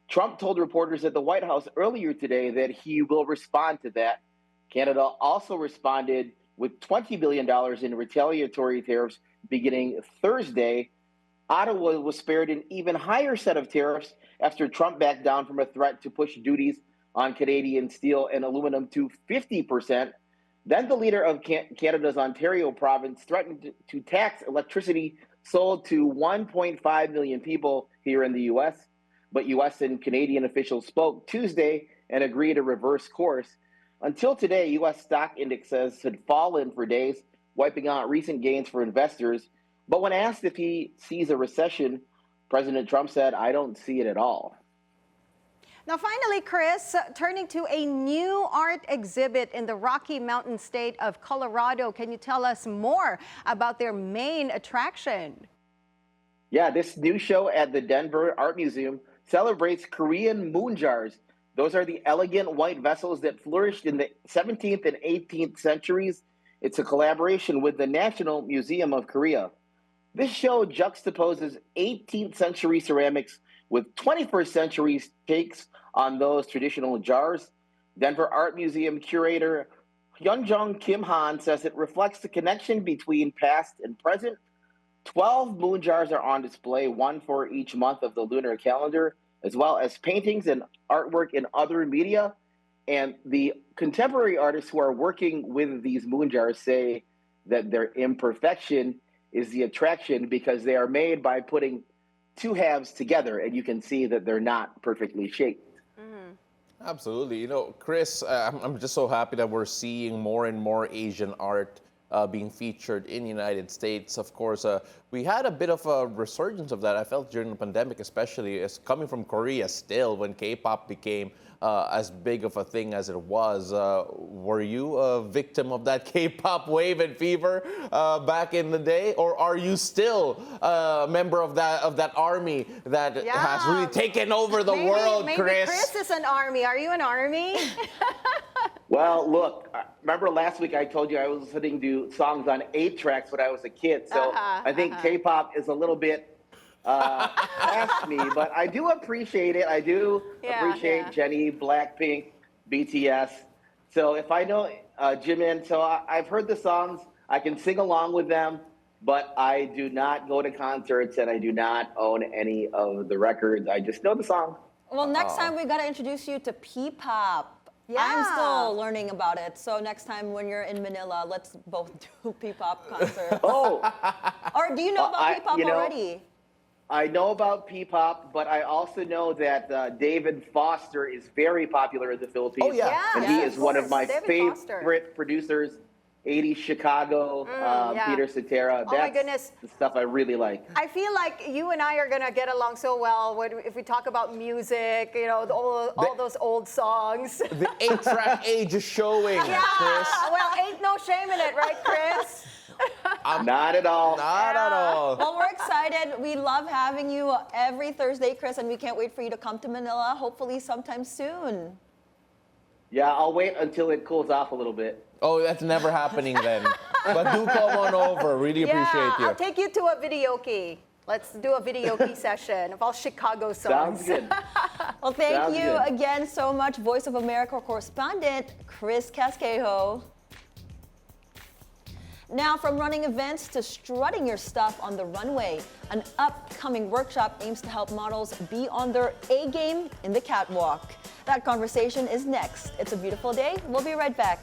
Trump told reporters at the White House earlier today that he will respond to that. Canada also responded with $20 billion in retaliatory tariffs beginning Thursday. Ottawa was spared an even higher set of tariffs after Trump backed down from a threat to push duties on Canadian steel and aluminum to 50%. Then the leader of Canada's Ontario province threatened to tax electricity sold to 1.5 million people here in the U.S. But U.S. and Canadian officials spoke Tuesday and agreed to reverse course. Until today, U.S. stock indexes had fallen for days, wiping out recent gains for investors. But when asked if he sees a recession, President Trump said, "I don't see it at all." Now, finally, Chris, turning to a new art exhibit in the Rocky Mountain state of Colorado. Can you tell us more about their main attraction? Yeah, this new show at the Denver Art Museum celebrates Korean moon jars. Those are the elegant white vessels that flourished in the 17th and 18th centuries. It's a collaboration with the National Museum of Korea. This show juxtaposes 18th century ceramics with 21st century takes on those traditional jars. Denver Art Museum curator Hyunjung Kim Han says it reflects the connection between past and present. 12 moon jars are on display, one for each month of the lunar calendar, as well as paintings and artwork in other media. And the contemporary artists who are working with these moon jars say that their imperfection is the attraction because they are made by putting two halves together, and you can see that they're not perfectly shaped. Absolutely. You know, Chris, I'm just so happy that we're seeing more and more Asian art being featured in the United States. Of course, we had a bit of a resurgence of that. I felt during the pandemic, especially as coming from Korea still, when K-pop became as big of a thing as it was. Were you a victim of that K-pop wave and fever back in the day? Or are you still a member of that army that has really taken over the world, maybe Chris? Chris is an army. Are you an army? Well, look, remember last week I told you I was listening to songs on 8 tracks when I was a kid. So I think K-pop is a little bit past me, but I do appreciate it. I do appreciate Jennie, Blackpink, BTS. So if I know Jimin, so I've heard the songs, I can sing along with them, but I do not go to concerts and I do not own any of the records. I just know the song. Well, next time we got to introduce you to P-pop. I'm still learning about it. So next time when you're in Manila, let's both do P-pop concerts. Or do you know about P-pop already? I know about P-pop, but I also know that David Foster is very popular in the Philippines. Oh, yeah. And he is one of my favorite producers. 80s Chicago, Peter Cetera. Oh my goodness. The stuff I really like. I feel like you and I are going to get along so well if we talk about music, you know, all those old songs. The 8-track age is showing, Chris. Well, ain't no shame in it, right, Chris? Not at all. Not at all. Well, we're excited. We love having you every Thursday, Chris, and we can't wait for you to come to Manila, hopefully sometime soon. Yeah, I'll wait until it cools off a little bit. Oh, that's never happening then. But do come on over. Really appreciate you. I'll take you to a videoke. Let's do a videoke session of all Chicago songs. Sounds good. Well, thank you again so much, Voice of America correspondent Chris Casquejo. Now, from running events to strutting your stuff on the runway, an upcoming workshop aims to help models be on their A game in the catwalk. That conversation is next. It's a beautiful day. We'll be right back.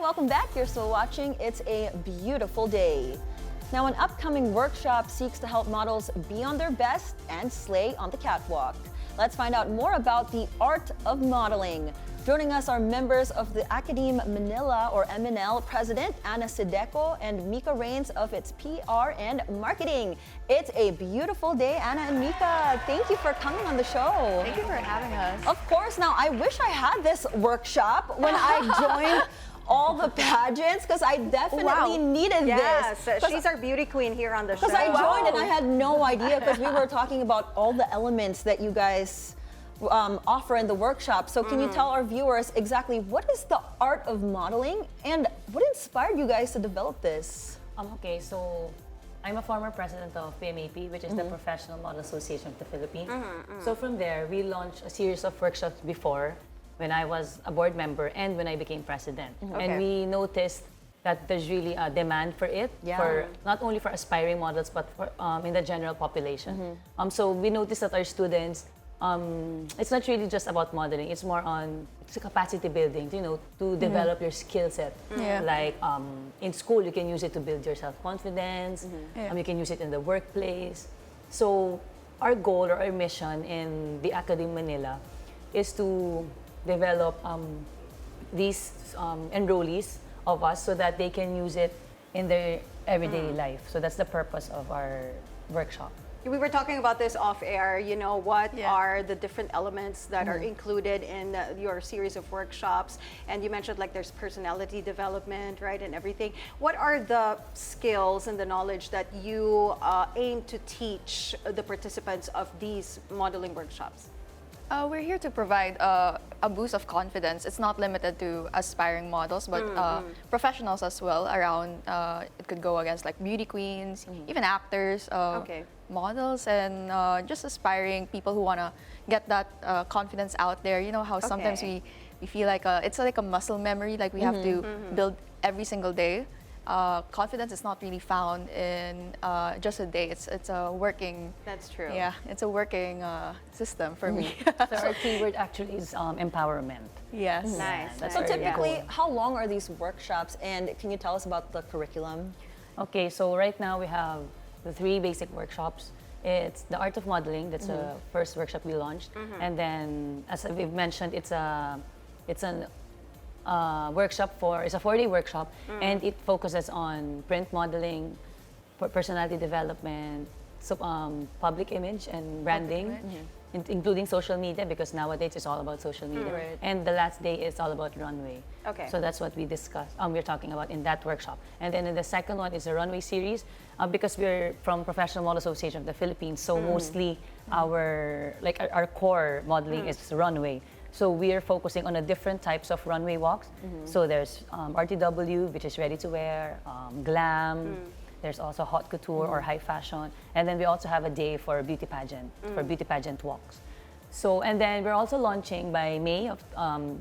Welcome back. You're still watching It's a Beautiful Day. Now, an upcoming workshop seeks to help models be on their best and slay on the catwalk. Let's find out more about the art of modeling. Joining us are members of the Academe MNL or MNL president, Anne Sideco, and Mika Reins of its PR and marketing. It's a beautiful day, Anna and Mika. Thank you for coming on the show. Thank you for having us. Of course. Now, I wish I had this workshop when I joined all the pageants, because I definitely needed this. Yes, she's our beauty queen here on the show. Because I joined and I had no idea, because we were talking about all the elements that you guys offer in the workshop. So can you tell our viewers exactly what is the art of modeling and what inspired you guys to develop this? Okay, so I'm a former president of PMAP, which is the Professional Model Association of the Philippines. So from there, we launched a series of workshops before when I was a board member and when I became president. And we noticed that there's really a demand for it, for not only for aspiring models, but for in the general population. So we noticed that our students, it's not really just about modeling, it's more on capacity building, to develop your skill set. Like in school, you can use it to build your self-confidence, you can use it in the workplace. So our goal or our mission in the Academe Manila is to develop these enrollees of us so that they can use it in their everyday life. So that's the purpose of our workshop. We were talking about this off air, what are the different elements that are included in your series of workshops? And you mentioned like there's personality development, right, and everything. What are the skills and the knowledge that you aim to teach the participants of these modeling workshops? We're here to provide a boost of confidence. It's not limited to aspiring models, but professionals as well around. It could go against like beauty queens, even actors, models, and just aspiring people who want to get that confidence out there. You know how sometimes we feel like it's like a muscle memory, like we have to build every single day. Confidence is not really found in just a day. It's a working. That's true. Yeah, it's a working system for me. So our keyword actually is empowerment. Yes. Nice. So typically, how long are these workshops, and can you tell us about the curriculum? Okay, so right now we have the 3 basic workshops. It's the art of modeling. That's the first workshop we launched, and then as we've mentioned, it's an workshop it's a 4-day workshop, and it focuses on print modeling, personality development, so public image and branding, including social media, because nowadays it's all about social media. Right. And the last day is all about runway. Okay. So that's what we discussed. We're talking about in that workshop. And then in the second one is a runway series, because we're from Professional Model Association of the Philippines. So mostly our core modeling is runway. So we are focusing on different types of runway walks. So there's RTW, which is ready to wear, glam. There's also haute couture or high fashion. And then we also have a day for beauty pageant, for beauty pageant walks. So, and then we're also launching by May of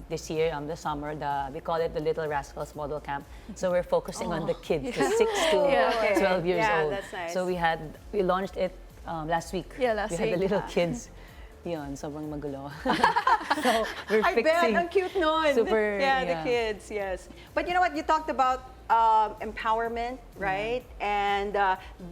this year, the summer, we call it the Little Rascals Model Camp. So we're focusing on the kids, the 6 to 12 years old. That's nice. So we launched it last week. Yeah, last we had the week. little kids. Yun, sobrang magulo. So we're I bet, fixing. ang cute nun. Super, the kids, yes. But you know what, you talked about empowerment, right? And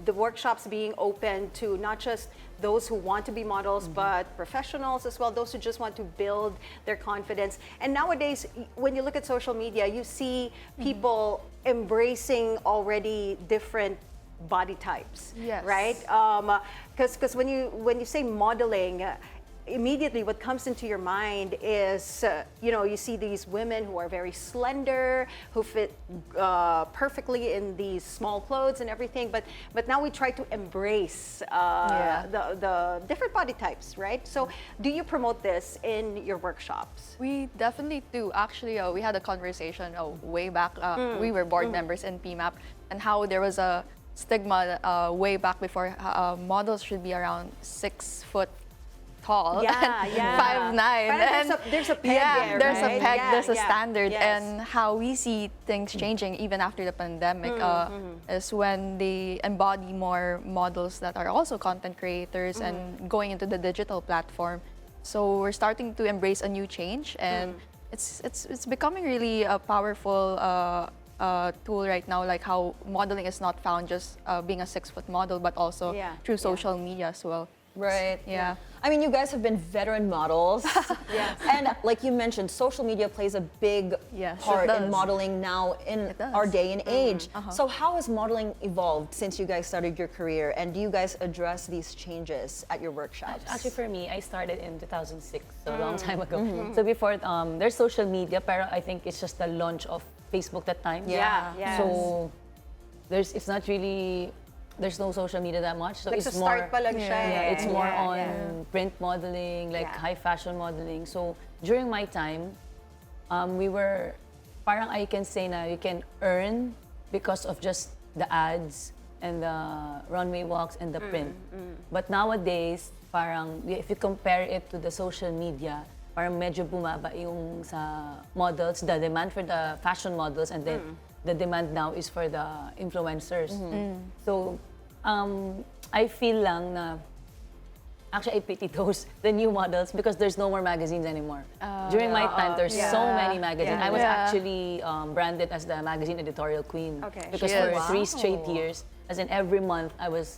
the workshops being open to not just those who want to be models, but professionals as well, those who just want to build their confidence. And nowadays, when you look at social media, you see people embracing already different body types, Yes. right? Because when you say modeling, immediately what comes into your mind is, you see these women who are very slender, who fit perfectly in these small clothes and everything. But now we try to embrace the different body types, right? So do you promote this in your workshops? We definitely do. Actually, we had a conversation way back. We were board members in PMAP, and how there was a stigma way back before models should be around 6 foot tall, Yeah, and yeah. 5'9". Parang there's a peg there, there's right? a peg, Yeah, there's a yeah. standard, Yes. and how we see things changing even after the pandemic is when they embody more models that are also content creators and going into the digital platform. So we're starting to embrace a new change, and it's becoming really a powerful tool right now, like how modeling is not found just being a 6-foot model, but also through social media as well. Right. Yeah. I mean, you guys have been veteran models. Yes. And like you mentioned, social media plays a big part in modeling now in our day and age. So how has modeling evolved since you guys started your career? And do you guys address these changes at your workshops? Actually, for me, I started in 2006, so a long time ago. So before, there's social media, pero I think it's just the launch of Facebook that time. Yeah. Yes. So it's not really there's no social media that much. So it's Nagsa-start pa lang siya eh. it's more Yeah, on yeah. print modeling, like Yeah. high fashion modeling. So during my time, we were, parang I can say na you can earn because of just the ads and the runway walks and the print. But nowadays, parang if you compare it to the social media, parang medyo bumaba yung sa models, the demand for the fashion models, and then the demand now is for the influencers. So, I feel lang na, actually I pity the new models because there's no more magazines anymore. During my time, there's so many magazines. I was actually branded as the magazine editorial queen. Okay. Because for 3 straight years, as in every month, I was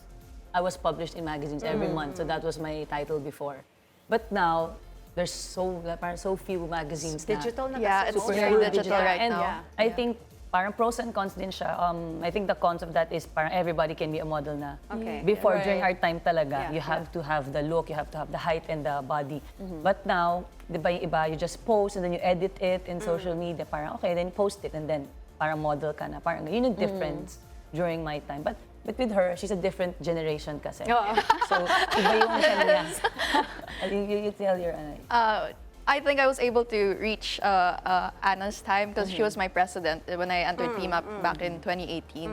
published in magazines every month. So that was my title before. But now, there's so few magazines na. Digital na Yeah, kasi it's most. very Super digital right and now. I think parang pros and cons din siya. I think the cons of that is parang everybody can be a model na. Okay. Before, Right. during our time talaga, Yeah, you have to have the look, you have to have the height and the body. But now, di ba yung iba, you just post and then you edit it in social media. Parang okay, then you post it and then parang model ka na. Parang yun yung difference during my time. But with her, she's a different generation kasi. So, iba yung kanya. You tell your I think I was able to reach Anna's time because she was my president when I entered PMAP back in 2018.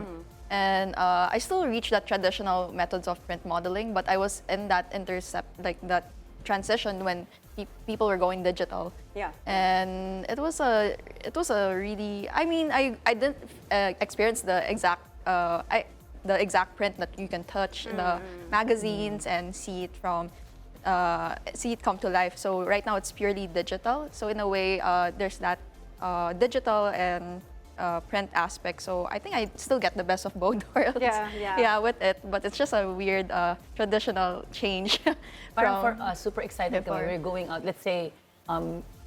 And I still reached that traditional methods of print modeling, but I was in that that transition when people were going digital. Yeah. And it was a really, I mean, I didn't experience the exact print that you can touch in the magazines and see it come to life. So right now it's purely digital. So in a way, there's that digital and print aspect. So I think I still get the best of both worlds. Yeah. With it, but it's just a weird traditional change. Parang from for us, super excited before. when we're going out. Let's say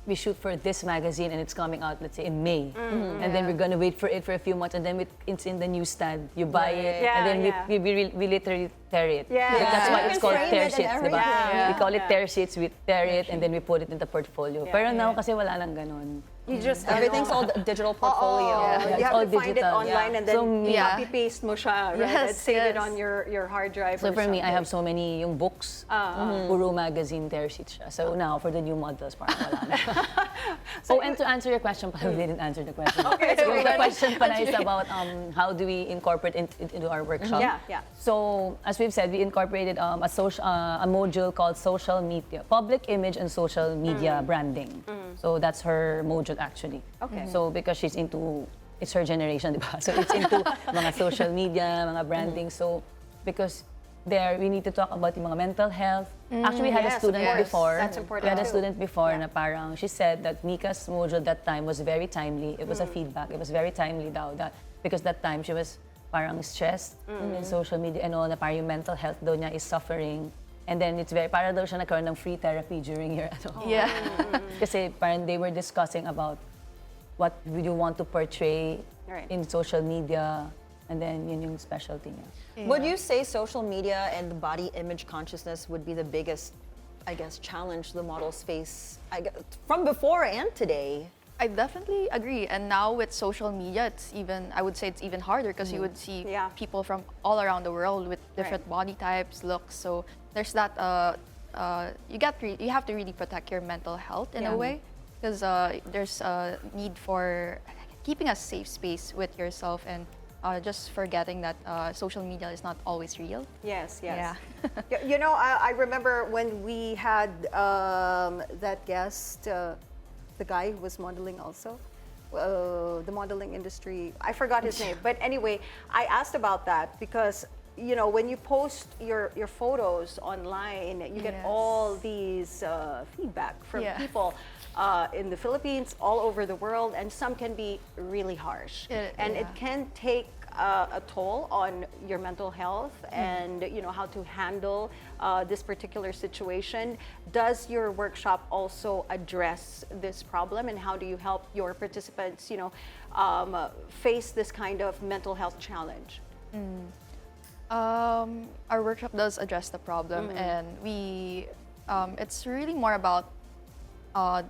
we shoot for this magazine and it's coming out, let's say in May. And then we're gonna wait for it for a few months and then it's in the newsstand. You buy it and then we literally tear it. Yeah. That's why it's called frame tear it and sheets, diba? everything. We call it tear sheets, we tear it and then we put it in the portfolio. Pero now kasi wala nang ganon. You just Everything's all digital portfolio. You it's have all to find it digital. online and then So, copy paste mo siya, right? Yes, And save it yes. on your hard drive. So or for me, I something. have so many yung books, puro magazine tear sheets siya. So now, for the new models, parang wala na. And to answer your question, but we didn't answer the question. The question pala is about how do we incorporate into our workshop. Yeah. So as we've said, we incorporated a module called social media, public image and social media branding. So that's her module actually. Okay. So because she's into, it's her generation, diba? So it's into mga social media, mga branding. So because there we need to talk about yung mga mental health. Actually, we had a Yes, student of course. before. That's important We had a too. student before na parang she said that Mika's module that time was very timely. It was a feedback. It was very timely daw that because that time she was parang stressed in social media and all na parang yung mental health daw niya is suffering. And then it's very, para daw siya nagkaroon ng free therapy during your Yeah. Kasi parang they were discussing about what would you want to portray Right. in social media, and then yun yung specialty niya. Would you say social media and the body image consciousness would be the biggest, I guess, challenge the models face from before and today? I definitely agree. And now with social media, I would say it's even harder because you would see people from all around the world with different body types, looks. So there's that, you have to really protect your mental health in a way because there's a need for keeping a safe space with yourself and just forgetting that social media is not always real. Yes. Yeah. You know, I remember when we had that guest, the guy who was modeling also, the modeling industry, I forgot his name. But anyway, I asked about that because, you know, when you post your photos online, you get all these feedback from people in the Philippines, all over the world, and some can be really harsh. It can take a toll on your mental health and you know how to handle this particular situation. Does your workshop also address this problem, and how do you help your participants, you know, face this kind of mental health challenge? Our workshop does address the problem, and it's really more about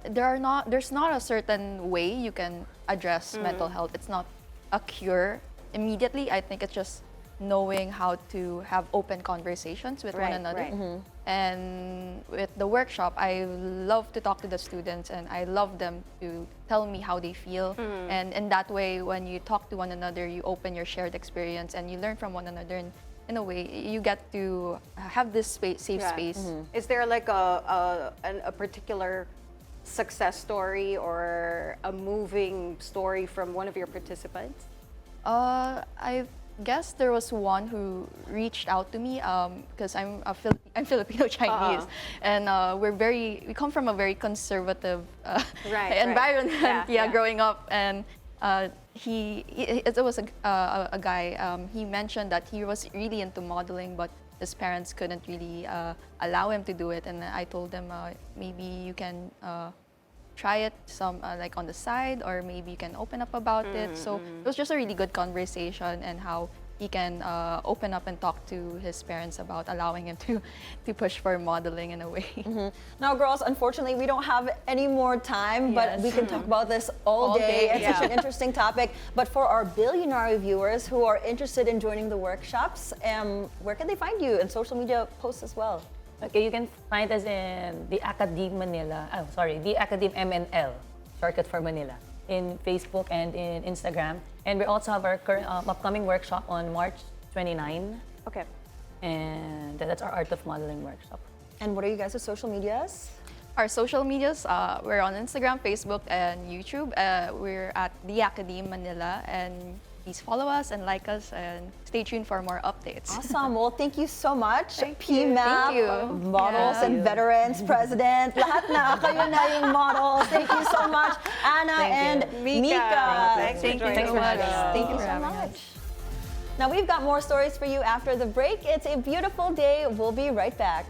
there's not a certain way you can address mental health. It's not a cure immediately. I think it's just knowing how to have open conversations with one another. And with the workshop, I love to talk to the students and I love them to tell me how they feel. And in that way, when you talk to one another, you open your shared experience and you learn from one another. And in a way, you get to have this safe space. Is there like a particular success story or a moving story from one of your participants? I guess there was one who reached out to me because I'm Filipino Chinese, and we come from a very conservative environment. Growing up, and it was a guy. He mentioned that he was really into modeling, but his parents couldn't really allow him to do it. And I told him maybe you can try it like on the side, or maybe you can open up about it. So it was just a really good conversation, and how he can open up and talk to his parents about allowing him to push for modeling in a way. Now, girls, unfortunately, we don't have any more time, but we can talk about this all day. It's such an interesting topic. But for our billionaire viewers who are interested in joining the workshops, where can they find you? And social media posts as well. Okay, you can find us in the Academe Manila. The Academe MNL, shortcut for Manila, in Facebook and in Instagram. And we also have our current upcoming workshop on March 29. Okay. And that's our Art of Modeling workshop. And what are you guys' social medias? Our social medias, we're on Instagram, Facebook, and YouTube. We're at the Academe Manila, and please follow us and like us, and stay tuned for more updates. Awesome. Well, thank you so much. Thank you. Models and veterans, president, lahat na. Kayo na yung models. Thank you so much, Anna and Mika. Thank you so much. Thank you so much. Now, we've got more stories for you after the break. It's a beautiful day. We'll be right back.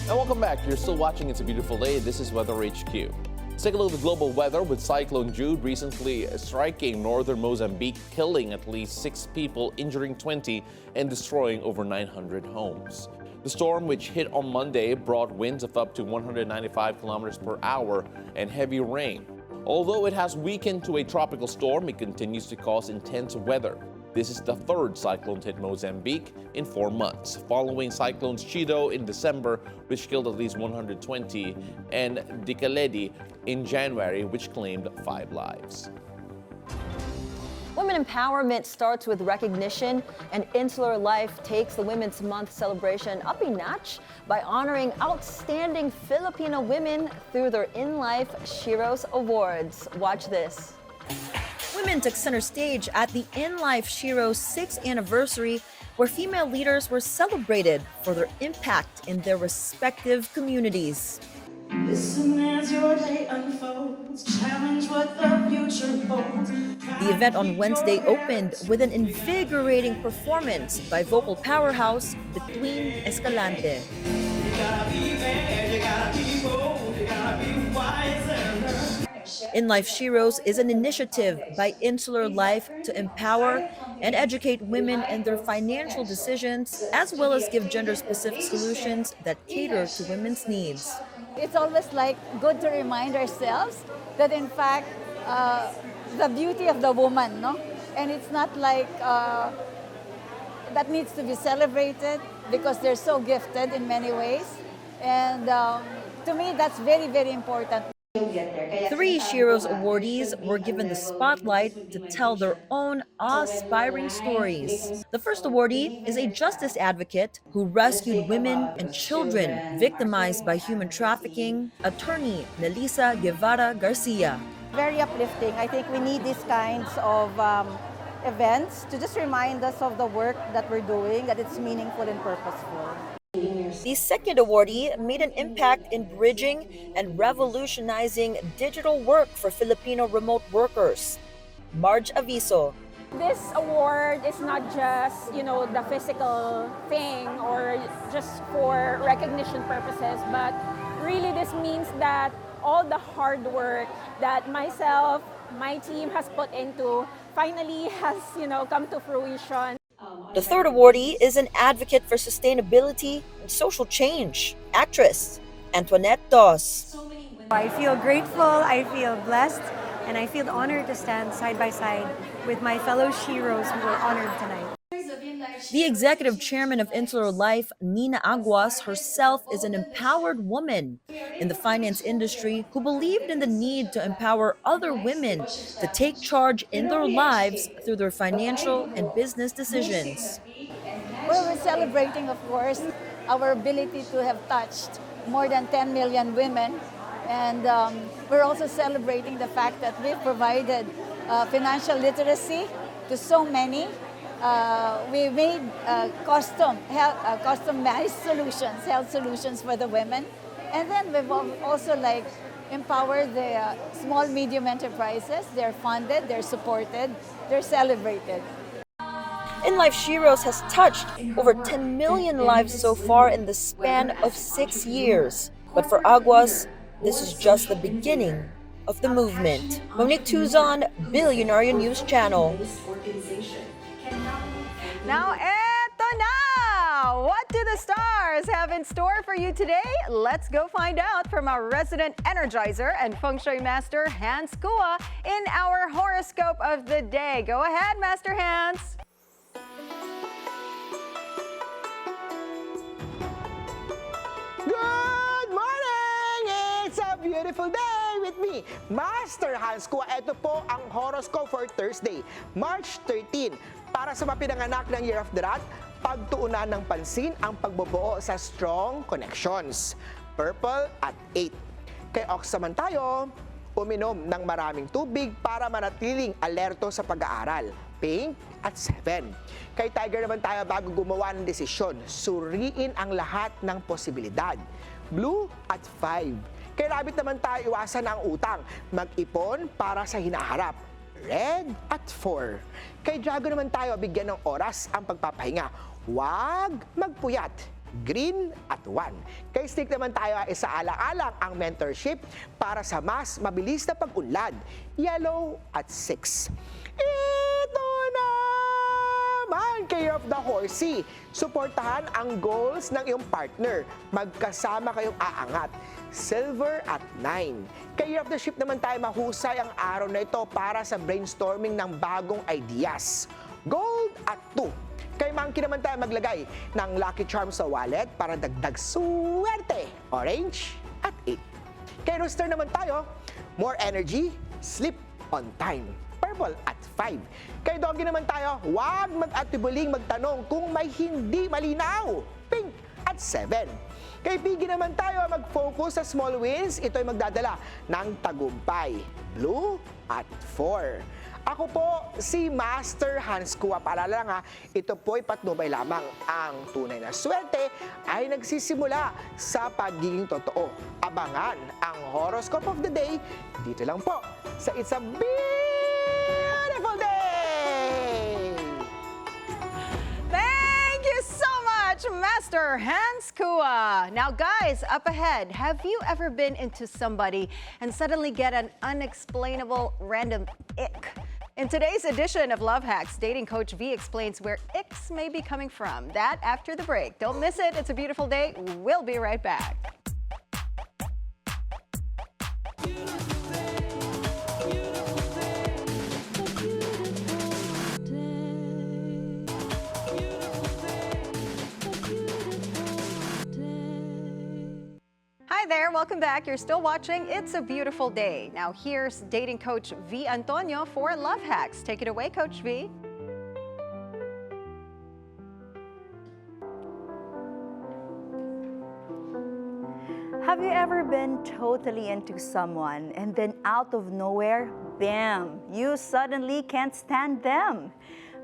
And welcome back. You're still watching It's a Beautiful Day. This is Weather HQ. Let's take a look at the global weather with Cyclone Jude recently striking northern Mozambique, killing at least 6 people, injuring 20, and destroying over 900 homes. The storm, which hit on Monday, brought winds of up to 195 kilometers per hour and heavy rain. Although it has weakened to a tropical storm, it continues to cause intense weather. This is the third cyclone to hit Mozambique in 4 months, following cyclones Chido in December, which killed at least 120, and Dikaledi in January, which claimed 5 lives. Women empowerment starts with recognition, and Insular Life takes the Women's Month celebration up a notch by honoring outstanding Filipino women through their In-Life Sheroes Awards. Watch this. Women took center stage at the In-Life Sheroes 6th anniversary, where female leaders were celebrated for their impact in their respective communities. Listen as your day unfolds, challenge what the future holds. The event on Wednesday opened with an invigorating performance by vocal powerhouse Between Escalante. You gotta be bad, you gotta be bold, you gotta be wiser. In-Life Sheroes is an initiative by Insular Life to empower and educate women in their financial decisions, as well as give gender-specific solutions that cater to women's needs. It's always like good to remind ourselves that in fact the beauty of the woman, no? And it's not like that needs to be celebrated because they're so gifted in many ways. And to me, that's very, very important. 3 Shiro's awardees were given the spotlight to tell their own awe-inspiring stories. The first awardee is a justice advocate who rescued women and children victimized by human trafficking, attorney Melissa Guevara Garcia. Very uplifting. I think we need these kinds of events to just remind us of the work that we're doing, that it's meaningful and purposeful. The second awardee made an impact in bridging and revolutionizing digital work for Filipino remote workers. Marge Aviso. This award is not just, the physical thing or just for recognition purposes, but really this means that all the hard work that myself, my team has put into finally has, come to fruition. The third awardee is an advocate for sustainability and social change, actress Antoinette Dos. I feel grateful, I feel blessed, and I feel honored to stand side by side with my fellow Shiros who were honored tonight. The executive chairman of Insular Life, Nina Aguas, herself is an empowered woman in the finance industry who believed in the need to empower other women to take charge in their lives through their financial and business decisions. Well, we're celebrating, of course, our ability to have touched more than 10 million women. And we're also celebrating the fact that we've provided financial literacy to so many. We made custom-managed solutions, health solutions for the women. And then we've also empowered the small, medium enterprises. They're funded, they're supported, they're celebrated. In Life Shiros has touched over 10 million lives so far in the span of 6 years. But for Aguas, this is just the beginning of the movement. Monique Tuzon, Billionaire News Channel. Now, eto na! What do the stars have in store for you today? Let's go find out from our resident energizer and feng shui master, Hans Kua, in our horoscope of the day. Go ahead, Master Hans. Good morning! It's a beautiful day with me, Master Hans Kua. Ito po ang horoscope for Thursday, March 13. Para sa mapinanganak ng Year of the Rat, pagtuunan ng pansin ang pagbubuo sa strong connections. Purple at 8. Kay Ox naman tayo, uminom ng maraming tubig para manatiling alerto sa pag-aaral. Pink at 7. Kay Tiger naman tayo, bago gumawa ng desisyon, suriin ang lahat ng posibilidad. Blue at 5. Kay Rabbit naman tayo, iwasan ang utang. Mag-ipon para sa hinaharap. Red at 4. Kay Dragon naman tayo, bigyan ng oras ang pagpapahinga. Huwag magpuyat. Green at 1. Kay Snake naman tayo, isaalang-alang ang mentorship para sa mas mabilis na pag-unlad. Yellow at 6. Ito naman kay Year of the Horsey. Suportahan ang goals ng iyong partner. Magkasama kayong aangat. Silver at 9. Kay Year of the Ship naman tayo, mahusay ang araw na ito para sa brainstorming ng bagong ideas. Gold at 2. Kay Monkey naman tayo, maglagay ng Lucky Charm sa wallet para dagdag swerte. Orange at 8. Kay Rooster naman tayo, more energy, sleep on time. Purple at 5. Kay Doggy naman tayo, huwag mag-atibuling magtanong kung may hindi malinaw. Pink at 7. Kay Piggy naman tayo, mag-focus sa small wins. Ito ay magdadala ng tagumpay. Blue at 4. Ako po si Master Hans Kua. Paalala lang ha, ito po ay patnubay lamang. Ang tunay na swerte ay nagsisimula sa pagiging totoo. Abangan ang horoscope of the day dito lang po sa It's a Beautiful Day! Thank you so much, Master Hans Kua. Now, guys, up ahead, have you ever been into somebody and suddenly get an unexplainable random ick? In today's edition of Love Hacks, dating coach V explains where icks may be coming from. That after the break. Don't miss it. It's a beautiful day. We'll be right back. Hi there. welcome back. You're still watching It's a Beautiful Day. Now here's dating coach V. Antonio for Love Hacks. Take it away, Coach V. Have you ever been totally into someone and then out of nowhere, bam, you suddenly can't stand them?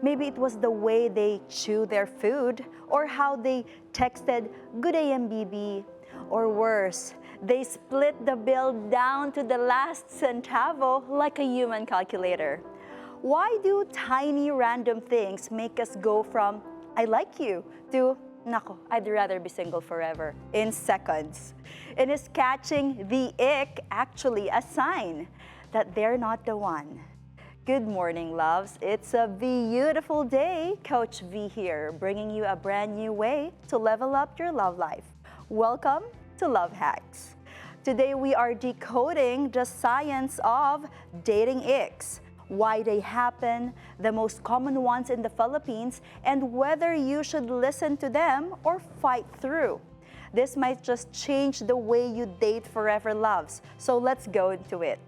Maybe it was the way they chew their food or how they texted, "Good AM, BB," or worse, they split the bill down to the last centavo like a human calculator. Why do tiny random things make us go from "I like you" to "Nako, I'd rather be single forever" in seconds? And is catching the ick actually a sign that they're not the one? Good morning, loves. It's a beautiful day. Coach V here, bringing you a brand new way to level up your love life. Welcome to Love Hacks. Today we are decoding the science of dating icks, why they happen, the most common ones in the Philippines, and whether you should listen to them or fight through. This might just change the way you date forever, loves. So let's go into it.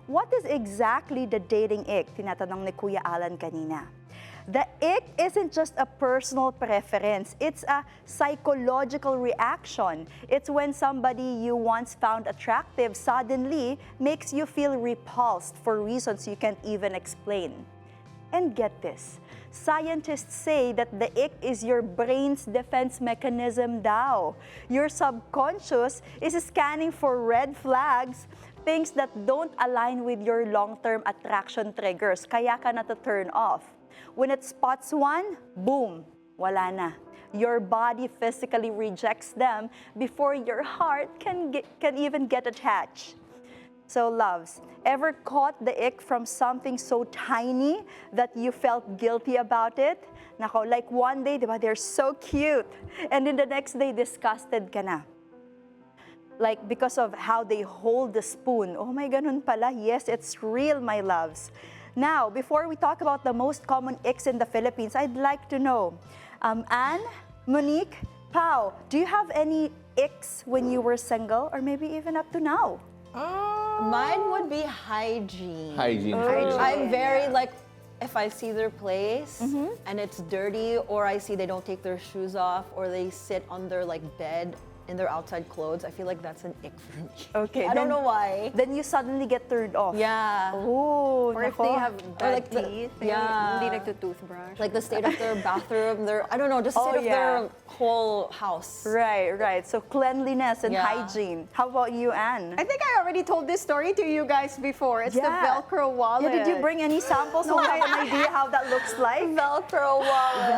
What is exactly the dating ick? Tinatanong ni Kuya Alan kanina. The ick isn't just a personal preference. It's a psychological reaction. It's when somebody you once found attractive suddenly makes you feel repulsed for reasons you can't even explain. And get this, scientists say that the ick is your brain's defense mechanism daw. Your subconscious is scanning for red flags, things that don't align with your long-term attraction triggers, kaya ka na to turn off. When it spots one, boom, wala na. Your body physically rejects them before your heart can even get attached. So loves, ever caught the ick from something so tiny that you felt guilty about it? Nako, like one day, diba, they're so cute. And then the next day, disgusted ka na. Like because of how they hold the spoon. Oh my ganun pala. Yes, it's real, my loves. Now, before we talk about the most common icks in the Philippines, I'd like to know, Anne, Monique, Pao, do you have any icks when you were single or maybe even up to now? Mine would be hygiene. Hygiene. I'm very like, if I see their place and it's dirty, or I see they don't take their shoes off, or they sit on their like bed in their outside clothes, I feel like that's an ick for me. Okay. I don't know why. Then you suddenly get turned off. Yeah. Oh, Or if they have bad like the- teeth, yeah. hindi nagtutoothbrush. Like the state of their bathroom, I don't know, just the state of their whole house. Right. So cleanliness and Yeah. hygiene. How about you, Anne? I think I already told this story to you guys before. It's the Velcro wallet. Yeah, did you bring any samples so we have an idea how that looks like? Velcro wallet.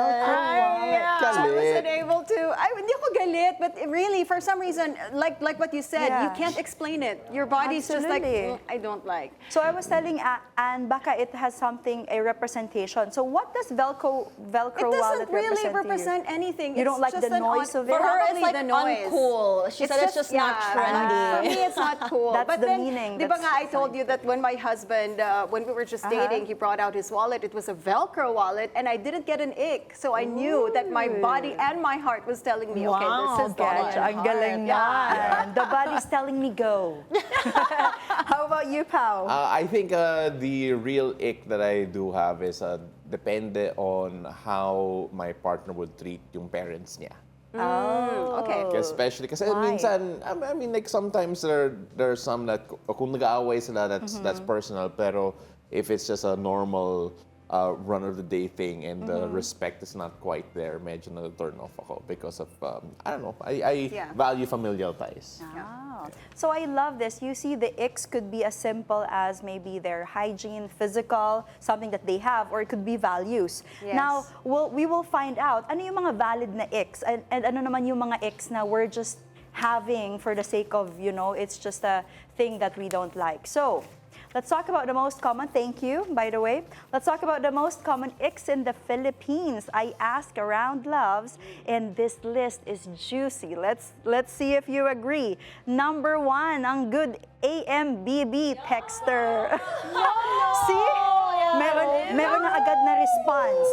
I wasn't able to. Hindi ko galit, but really, for some reason, like what you said, you can't explain it. Your body's just like, I don't like. So I was telling Anne, baka it has something, a representation. So what does Velcro wallet It doesn't really represent represent anything. You don't It's like just the an noise of it? For her, it's Probably like the noise. uncool. She said it's just not trendy. For me, it's not cool. That's but the then, meaning. Di ba nga, I told you that when my husband, when we were just dating, he brought out his wallet. It was a Velcro wallet, and I didn't get an ick. So I knew that my body and my heart was telling me, okay, this is the one. Ang galing yan. The body's telling me go. How about you, Pao? I think the real ick that I do have is depende on how my partner would treat yung parents niya. Okay. Especially kasi Why? minsan, I mean like sometimes there are some that kung nag-aaway sila, that's personal, pero if it's just a normal run-of-the-day thing and the respect is not quite there, medyo na-turn off ako because of, I don't know, I value familial ties. Oh. So I love this. You see, the icks could be as simple as maybe their hygiene, physical, something that they have, or it could be values. Yes. Now, we will find out ano yung mga valid na icks and ano naman yung mga icks na we're just having for the sake of, it's just a thing that we don't like. So, let's talk about the most common. Thank you, by the way. Let's talk about the most common icks in the Philippines. I ask around loves, and this list is juicy. Let's see if you agree. Number 1, ang good AMBB texter. See? Meron na agad na response.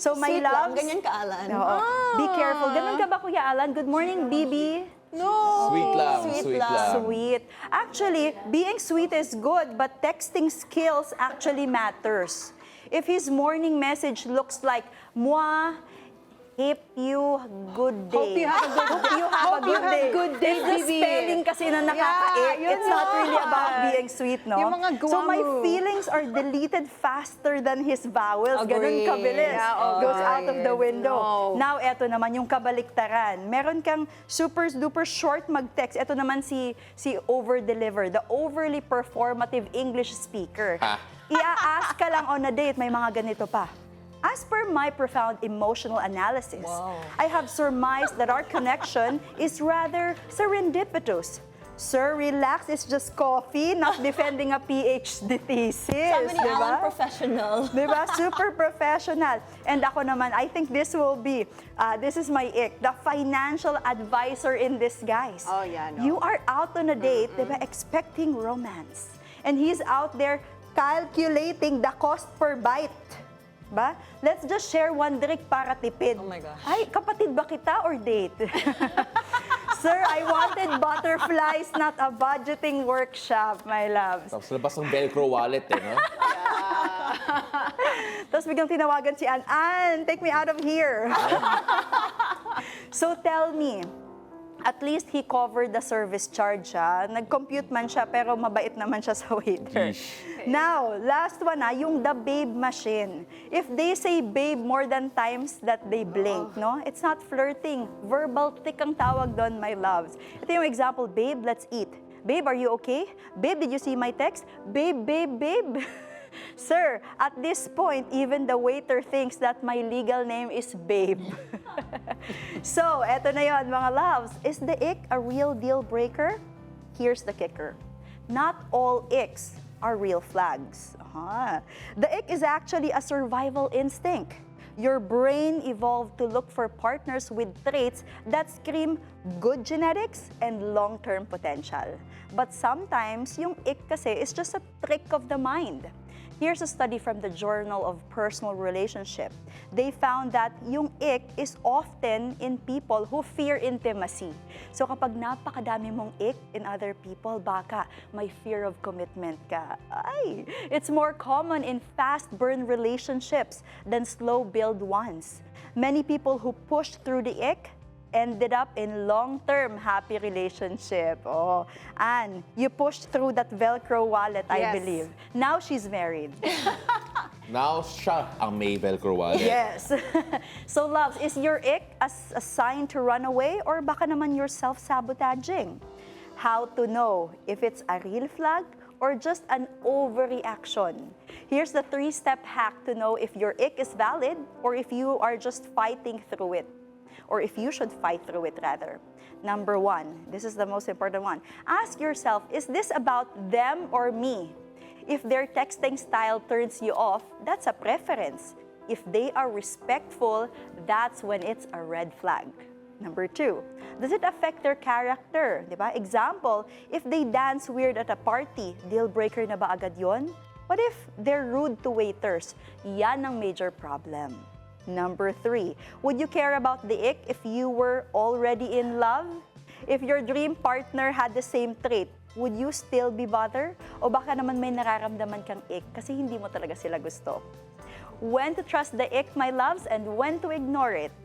So my Sweet lang, loves, ganyan ka, Alan. Oo. Be careful. Ganun ka ba, Kuya Alan? Good morning, BB. No. Sweet lang, sweet lang. Sweet. Actually, being sweet is good, but texting skills actually matters. If his morning message looks like, moi, hope you good day. Hope you have a good day. It's the baby. spelling kasi na nakaka-ick. Yeah, It's not really about being sweet, no? Yung mga So my guwamu. feelings are deleted faster than his vowels. Ganun Agree. kabilis. Yeah, Goes out of the window. No. Now, eto naman yung kabaliktaran. Meron kang super duper short mag-text. Eto naman si over-deliver, the overly performative English speaker. Ia-ask ka lang on a date, may mga ganito pa. As per my profound emotional analysis, I have surmised that our connection is rather serendipitous. Sir, relax, it's just coffee, not defending a PhD thesis. Sabi ni diba? Alan, professional. Diba? Super professional. And ako naman, I think this will be, this is my ick, the financial advisor in disguise. Oh, yeah, no. You are out on a date, diba, expecting romance. And he's out there calculating the cost per bite. Ba? Let's just share one drink para tipid. Oh my gosh. Ay, kapatid ba kita or date? Sir, I wanted butterflies, not a budgeting workshop, my loves. Tapos labas ng Velcro wallet, no? Tapos biglang tinawagan si Anne, Anne, take me out of here. So tell me, at least he covered the service charge siya. Nag-compute man siya, pero mabait naman siya sa waiter. Now, last one yung the babe machine. If they say babe more than times that they blink, no? It's not flirting. Verbal tick ang tawag doon, my loves. Ito yung example, babe, let's eat. Babe, are you okay? Babe, did you see my text? Babe, babe, babe. Sir, at this point, even the waiter thinks that my legal name is Babe. So, eto na yon, mga loves. Is the ick a real deal breaker? Here's the kicker. Not all icks are real flags. The ick is actually a survival instinct. Your brain evolved to look for partners with traits that scream good genetics and long-term potential. But sometimes, yung ick kasi is just a trick of the mind. Here's a study from the Journal of Personal Relationship. They found that yung ick is often in people who fear intimacy. So kapag napakadami mong ick in other people, baka may fear of commitment ka. Ay, it's more common in fast-burn relationships than slow-build ones. Many people who pushed through the ick ended up in long-term happy relationship. Oh, Anne, you pushed through that Velcro wallet, I Yes. believe. Now she's married. Now, siya ang may Velcro wallet. Yes. So, loves, is your ick a sign to run away or baka naman you're self-sabotaging? How to know if it's a real flag or just an overreaction? Here's the 3-step hack to know if your ick is valid or if you are just fighting through it. Or if you should fight through it, rather. Number 1, this is the most important one. Ask yourself, is this about them or me? If their texting style turns you off, that's a preference. If they are respectful, that's when it's a red flag. Number 2, does it affect their character? Diba? Example, if they dance weird at a party, deal breaker na ba agad yun? What if they're rude to waiters? Yan ang major problem. Number 3, would you care about the ick if you were already in love? If your dream partner had the same trait, would you still be bothered? O baka naman may nararamdaman kang ick kasi hindi mo talaga sila gusto? When to trust the ick, my loves, and when to ignore it?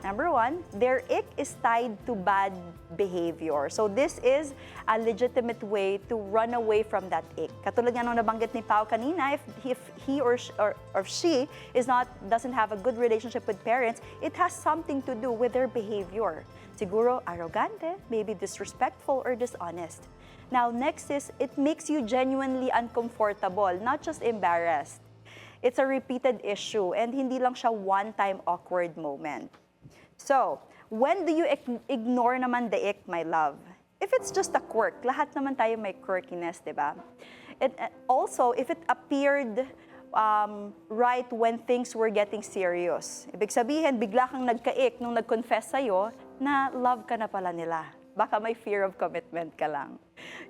Number 1, their ick is tied to bad behavior. So this is a legitimate way to run away from that ick. Katulad nga nung nabanggit ni Pao kanina, if he or she doesn't have a good relationship with parents, it has something to do with their behavior. Siguro arrogante, maybe disrespectful or dishonest. Now next is, it makes you genuinely uncomfortable, not just embarrassed. It's a repeated issue and hindi lang siya one-time awkward moment. So, when do you ignore naman the ick, my love? If it's just a quirk, lahat naman tayo may quirkiness, di ba? Also, if it appeared right when things were getting serious. Ibig sabihin, bigla kang nagka-ick nung nag-confess sa'yo na love ka na pala nila. Baka may fear of commitment ka lang.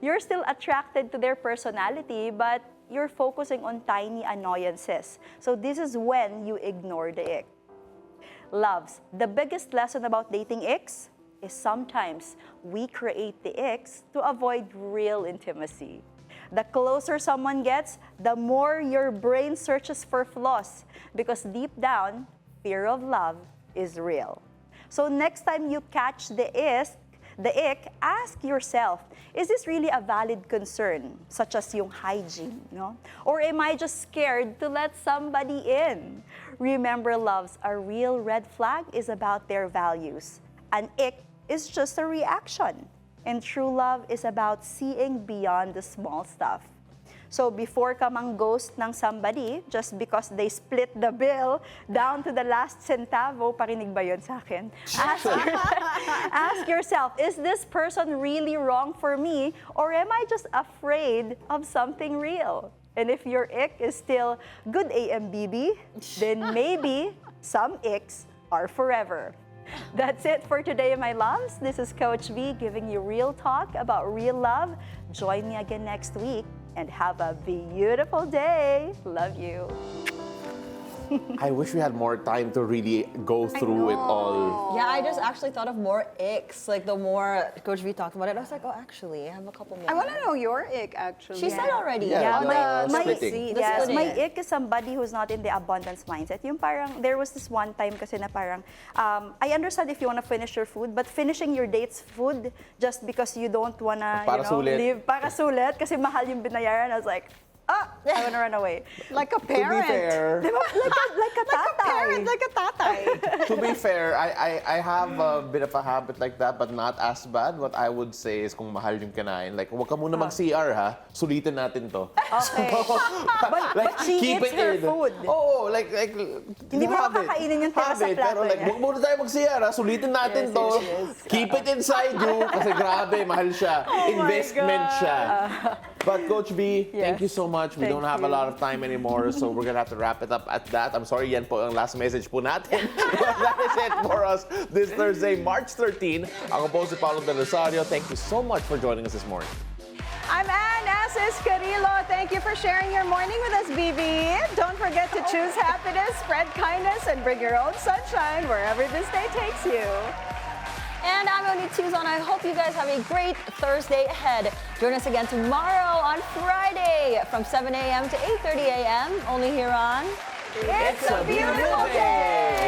You're still attracted to their personality, but you're focusing on tiny annoyances. So this is when you ignore the ick. Loves, the biggest lesson about dating icks, is sometimes we create the icks to avoid real intimacy. The closer someone gets, the more your brain searches for flaws because deep down, fear of love is real. So next time you catch the ick, ask yourself, is this really a valid concern, such as yung hygiene, no? Or am I just scared to let somebody in? Remember, loves, a real red flag is about their values. An ick is just a reaction. And true love is about seeing beyond the small stuff. So before ka mang ghost ng somebody, just because they split the bill down to the last centavo, parinig ba yun sa akin? Ask yourself, is this person really wrong for me? Or am I just afraid of something real? And if your ick is still good AMBB, then maybe some icks are forever. That's it for today, my loves. This is Coach V giving you real talk about real love. Join me again next week and have a beautiful day. Love you. I wish we had more time to really go through it all. Yeah, I just actually thought of more icks. Like the more Coach V talked about it, I was like, oh, actually, I have a couple more. I want to know your ick, actually. She said already. My Splitting. ick is somebody who's not in the abundance mindset. Yung parang, there was this one time kasi na parang, I understand if you want to finish your food, but finishing your date's food just because you don't want to, leave, para sulit, kasi mahal yung binayaran, I was like, I want to run away. Like a parent. To be fair, like a tatay. Like a tatay. to be fair, I have a bit of a habit like that, but not as bad. What I would say is kung mahal yung kinain, like, huwag ka muna mag-CR ha, sulitin natin to. Okay. But she keep eats it her in. food. Oo, like Hindi mo makakainin yung tira sa plato pero like, niya. huwag muna tayo mag-CR ha, sulitin natin to. Keep it inside you, kasi grabe, mahal siya. Investment siya. But Coach B, thank you so much. We don't have a lot of time anymore, so we're gonna have to wrap it up at that. I'm sorry, yan po ang last message po natin. But that is it for us this Thursday, March 13. Ako po si Paolo del Rosario. Thank you so much for joining us this morning. I'm Anne Asis-Carilo. Thank you for sharing your morning with us, BB. Don't forget to choose happiness, spread kindness, and bring your own sunshine wherever this day takes you. And I'm Monique Tuzon. I hope you guys have a great Thursday ahead. Join us again tomorrow on Friday from 7 a.m. to 8:30 a.m. only here on It's a Beautiful Day.